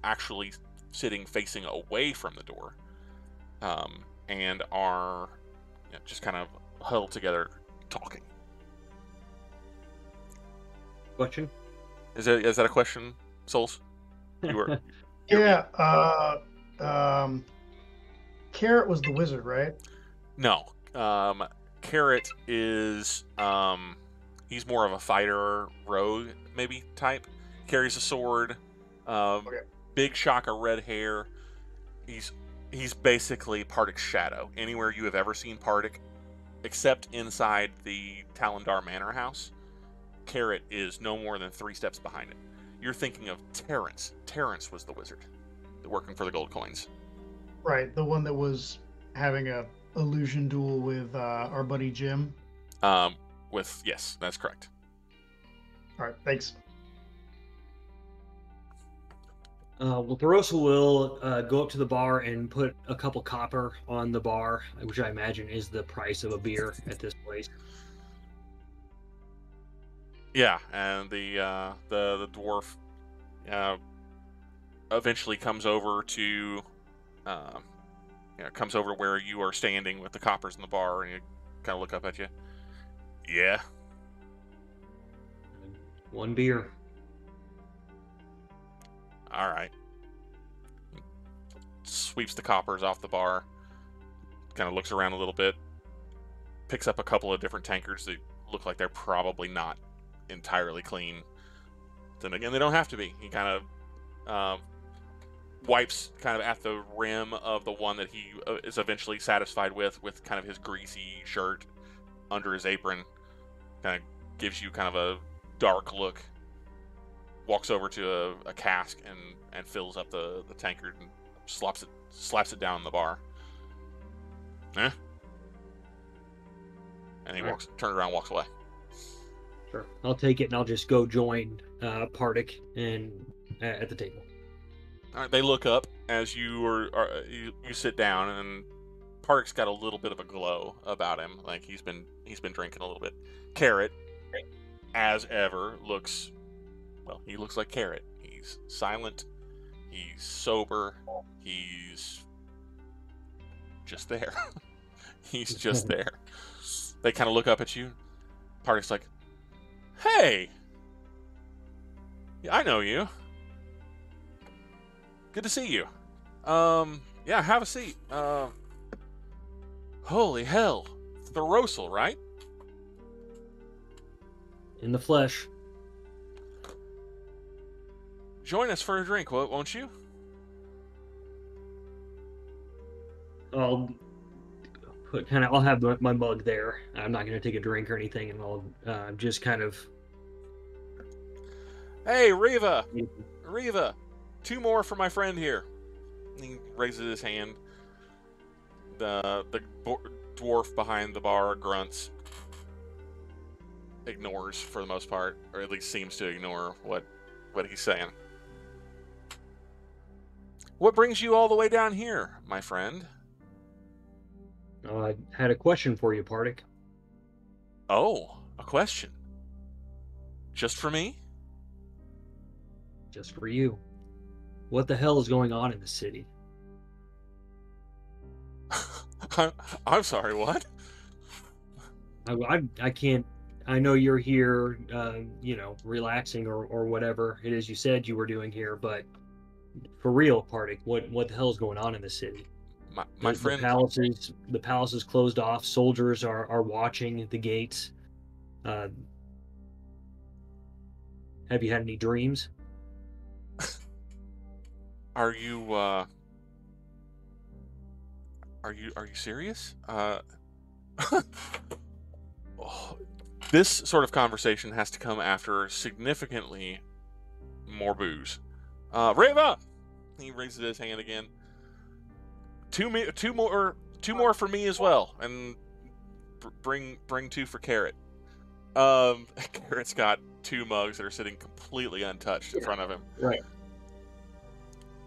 A: actually sitting facing away from the door, and are just kind of huddled together talking.
C: Question?
A: Is that a question, Souls? You were.
B: Yeah. Carrot was the wizard, right?
A: No. Carrot is he's more of a fighter, rogue maybe type. Carries a sword.
B: Okay.
A: Big shock of red hair. He's basically Pardic's shadow. Anywhere you have ever seen Pardic, except inside the Talendar Manor house, Carrot is no more than 3 steps behind it. You're thinking of Terrence. Terrence was the wizard working for the gold coins.
B: Right, the one that was having a illusion duel with our buddy Jim.
A: Yes, that's correct.
B: All right, thanks.
C: Well, Thoros'l will go up to the bar and put a couple copper on the bar, which I imagine is the price of a beer at this place.
A: Yeah, and the dwarf eventually comes over to comes over where you are standing with the coppers in the bar, and you kind of look up at you. Yeah.
C: 1 beer.
A: All right. Sweeps the coppers off the bar. Kind of looks around a little bit. Picks up a couple of different tankards that look like they're probably not entirely clean. Then again, they don't have to be. He kind of wipes kind of at the rim of the one that he is eventually satisfied with kind of his greasy shirt under his apron. Kind of gives you kind of a dark look. walks over to a cask and fills up the tankard and slaps it down in the bar. Eh? And he turns around and walks away.
C: Sure. I'll take it and I'll just go join Pardik and at the table.
A: All right, they look up as you sit down, and Pardik's got a little bit of a glow about him, like he's been drinking a little bit. Carrot, as ever, he looks like Carrot. He's silent, he's sober, he's just there. He's just there. They kind of look up at you. Pardik's like, "Hey, yeah, I know you. Good to see you. Yeah, have a seat. Holy hell, Thoros'l, right?
C: In the flesh.
A: Join us for a drink, won't you?"
C: I'll have my mug there. I'm not going to take a drink or anything, and I'll just kind of.
A: Hey, Riva, 2 more for my friend here. He raises his hand. The dwarf behind the bar grunts, ignores for the most part, or at least seems to ignore what he's saying. "What brings you all the way down here, my friend?"
C: I had a question for you, Pardik.
A: "Oh, a question? Just for me?"
C: Just for you. What the hell is going on in the city?
A: I'm sorry, what?
C: I can't. I know you're here, relaxing or whatever it is you said you were doing here, but for real, Pardik, what the hell is going on in the city?
A: My friend,
C: the palace is closed off. Soldiers are watching the gates. Have you had any dreams?
A: Are you serious? This sort of conversation has to come after significantly more booze. Riva! He raises his hand again. Two more for me as well, and bring 2 for Carrot. Carrot's got 2 mugs that are sitting completely untouched in front of him.
C: Right.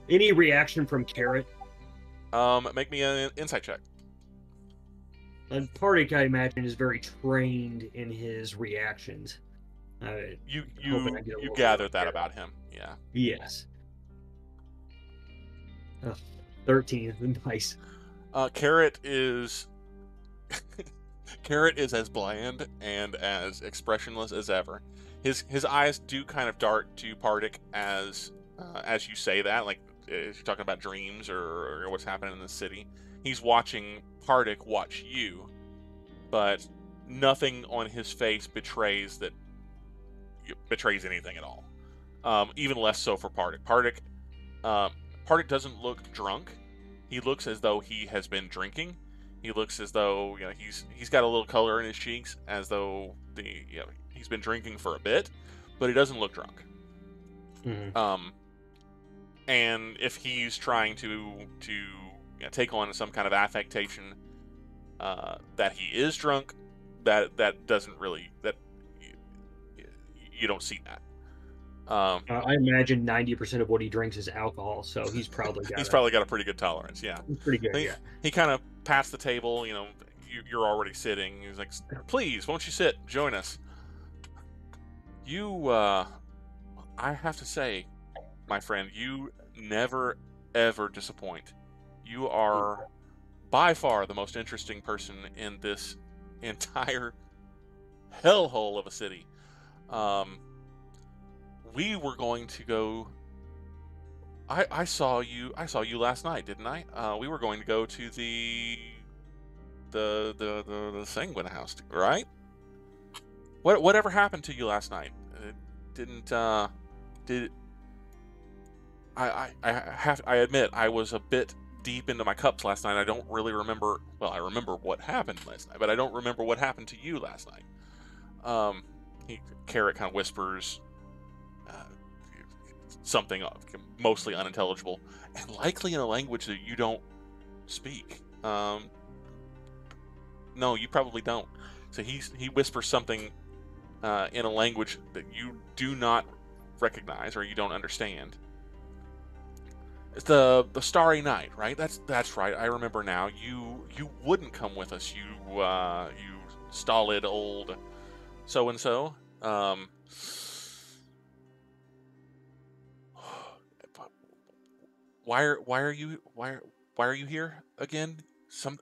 C: Any reaction from Carrot?
A: Make me an insight check.
C: And Pardik, I imagine, is very trained in his reactions.
A: You gathered that about him, yeah.
C: Yes. 13, nice.
A: Carrot is as bland and as expressionless as ever. His eyes do kind of dart to Pardik as you say that, like if you're talking about dreams or what's happening in the city. He's watching Pardik watch you, but nothing on his face betrays anything at all. Even less so for Pardik. Pardik doesn't look drunk. He looks as though he has been drinking. He looks as though he's got a little color in his cheeks, as though he's been drinking for a bit, but he doesn't look drunk.
C: Mm-hmm.
A: And if he's trying to take on some kind of affectation that he is drunk, that doesn't really, that you don't see that.
C: I imagine 90% of what he drinks is alcohol, so he's probably got
A: a pretty good tolerance. Yeah,
C: he's pretty good.
A: He kind of passed the table. You're already sitting. He's like, "Please, won't you sit? Join us." I have to say, my friend, you never ever disappoint. You are by far the most interesting person in this entire hellhole of a city. We were going to go. I saw you last night, didn't I? We were going to go to the Sanguine house, right? Whatever happened to you last night? I admit I was a bit deep into my cups last night. I don't really remember. Well, I remember what happened last night, but I don't remember what happened to you last night. Carrot kind of whispers. something mostly unintelligible, and likely in a language that you don't speak. No, you probably don't. So he whispers something in a language that you do not recognize or you don't understand. It's the Starry Night, right? That's right. I remember now. You wouldn't come with us. You stolid old so and so. Why are you here again? So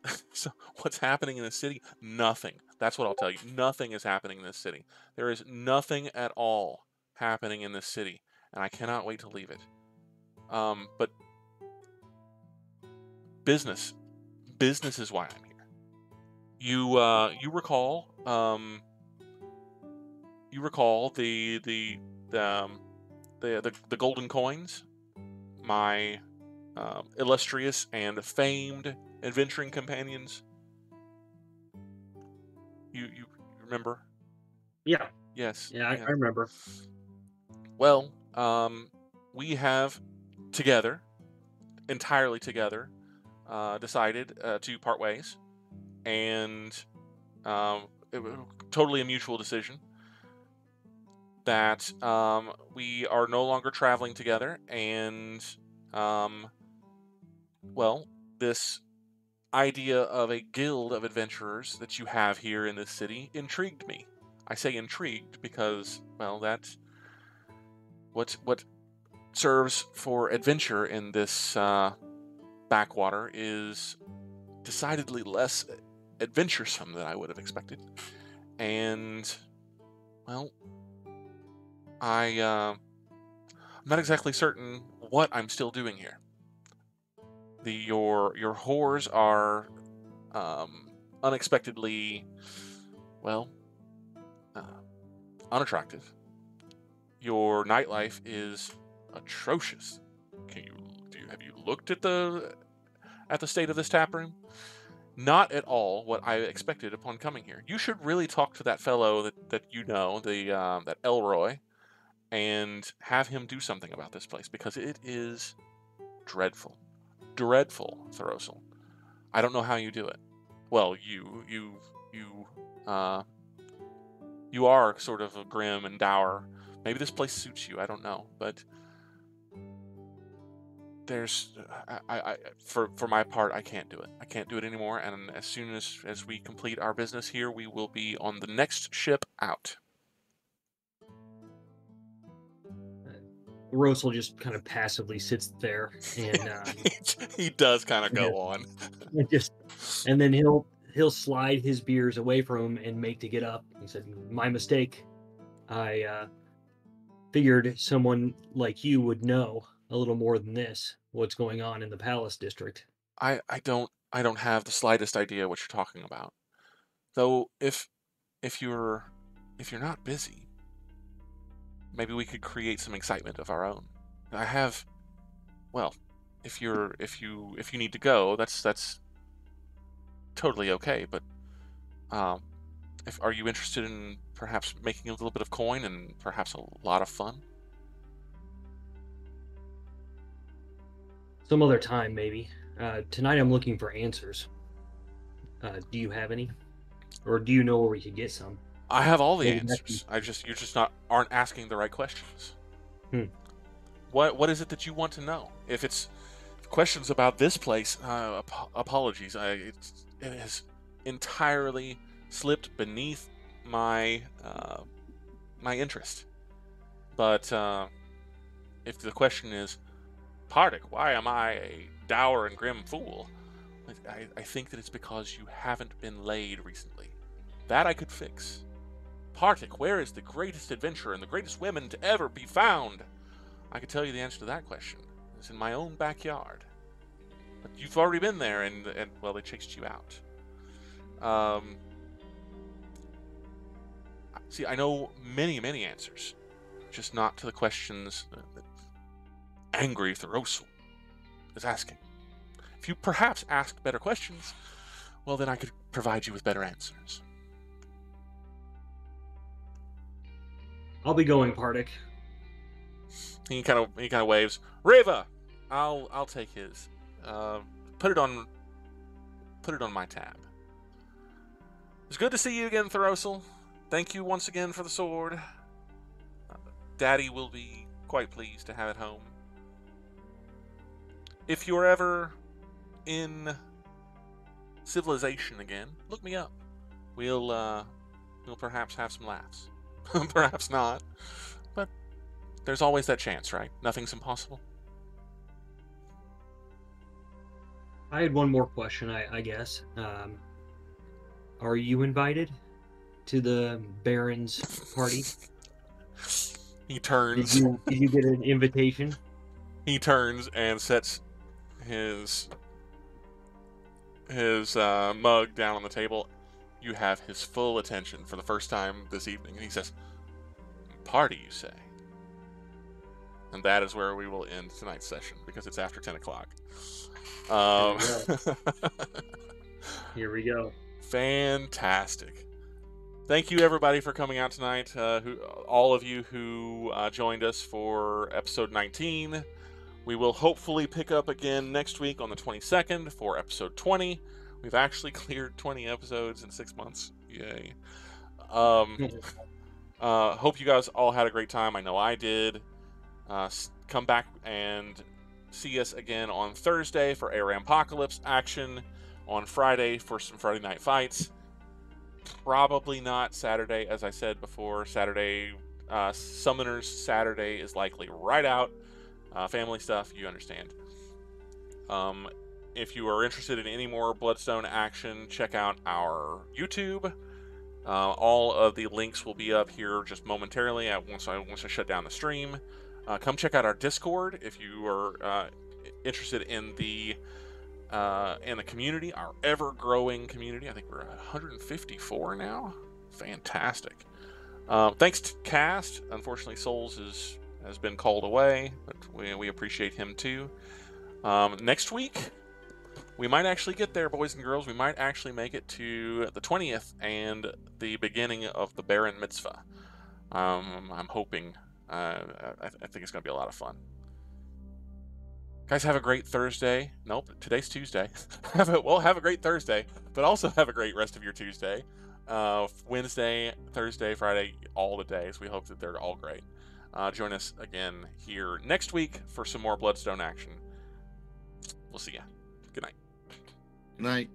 A: what's happening in the city? Nothing. That's what I'll tell you. Nothing is happening in this city. There is nothing at all happening in this city, and I cannot wait to leave it. But business is why I'm here. You recall the golden coins, my illustrious and famed adventuring companions. You remember?
C: Yeah.
A: Yes.
C: Yeah, I remember.
A: Well, we have together, entirely together, decided to part ways, and it was totally a mutual decision that we are no longer traveling together, and well, this idea of a guild of adventurers that you have here in this city intrigued me. I say intrigued because, well, that's what serves for adventure in this backwater is decidedly less adventuresome than I would have expected. And, well, I'm not exactly certain what I'm still doing here. Your whores are unexpectedly, well, unattractive. Your nightlife is atrocious. Have you looked at the state of this tap room? Not at all what I expected upon coming here. You should really talk to that fellow that you know, that Elroy, and have him do something about this place, because it is dreadful. Dreadful, Thoros'l. I don't know how you do it. Well, you are sort of a grim and dour. Maybe this place suits you. I don't know, but there's for my part, I can't do it. I can't do it anymore. And as soon as we complete our business here, we will be on the next ship out.
C: Thoros'l just kind of passively sits there, and
A: he does kind of go on.
C: And then he'll slide his beers away from him and make to get up. He said, "My mistake. I figured someone like you would know a little more than this. What's going on in the Palace District?"
A: I don't have the slightest idea what you're talking about. Though if you're not busy, maybe we could create some excitement of our own. I have, well, if you need to go, that's totally okay. But are you interested in perhaps making a little bit of coin and perhaps a lot of fun?
C: Some other time, maybe. Tonight I'm looking for answers. Do you have any? Or do you know where we could get some?
A: I have all the answers. You're just aren't asking the right questions. What is it that you want to know? If it's questions about this place, apologies. It has entirely slipped beneath my my interest. But if the question is, Partic, why am I a dour and grim fool? I think that it's because you haven't been laid recently. That I could fix. Partic, where is the greatest adventurer and the greatest women to ever be found? I could tell you the answer to that question. It's in my own backyard. But you've already been there, and well, they chased you out. See, I know many, many answers, just not to the questions that angry Thoros'l is asking. If you perhaps asked better questions, well, then I could provide you with better answers.
C: I'll be going, Partic.
A: He kind of waves. Reva, I'll take his. Put it on my tab. It's good to see you again, Thoros'l. Thank you once again for the sword. Daddy will be quite pleased to have it home. If you're ever in civilization again, look me up. We'll perhaps have some laughs. Perhaps not. But there's always that chance, right? Nothing's impossible.
C: I had one more question, I guess. Are you invited to the Baron's party?
A: He turns.
C: Did you get an invitation?
A: He turns and sets his mug down on the table. You have his full attention for the first time this evening. And he says, "Party, you say?" And that is where we will end tonight's session, because it's after 10 o'clock.
C: Here we go.
A: Fantastic. Thank you, everybody, for coming out tonight. All of you who joined us for episode 19. We will hopefully pick up again next week on the 22nd for episode 20. We've actually cleared 20 episodes in 6 months. Yay. Hope you guys all had a great time. I know I did. Come back and see us again on Thursday for Apocalypse action. On Friday for some Friday night fights. Probably not Saturday, as I said before. Saturday, Summoners Saturday is likely right out. Family stuff, you understand. If you are interested in any more Bloodstone action, check out our YouTube. All of the links will be up here just momentarily once I shut down the stream. Come check out our Discord if you are interested in the community, our ever-growing community. I think we're 154 now. Fantastic. Thanks to Cast. Unfortunately, Souls has been called away, but we appreciate him too. Next week, we might actually get there, boys and girls. We might actually make it to the 20th and the beginning of the Baron Mitzvah. I'm hoping. I think it's going to be a lot of fun. Guys, have a great Thursday. Nope, today's Tuesday. Have a great Thursday, but also have a great rest of your Tuesday. Wednesday, Thursday, Friday, all the days. We hope that they're all great. Join us again here next week for some more Bloodstone action. We'll see ya. Good night.
E: Good night.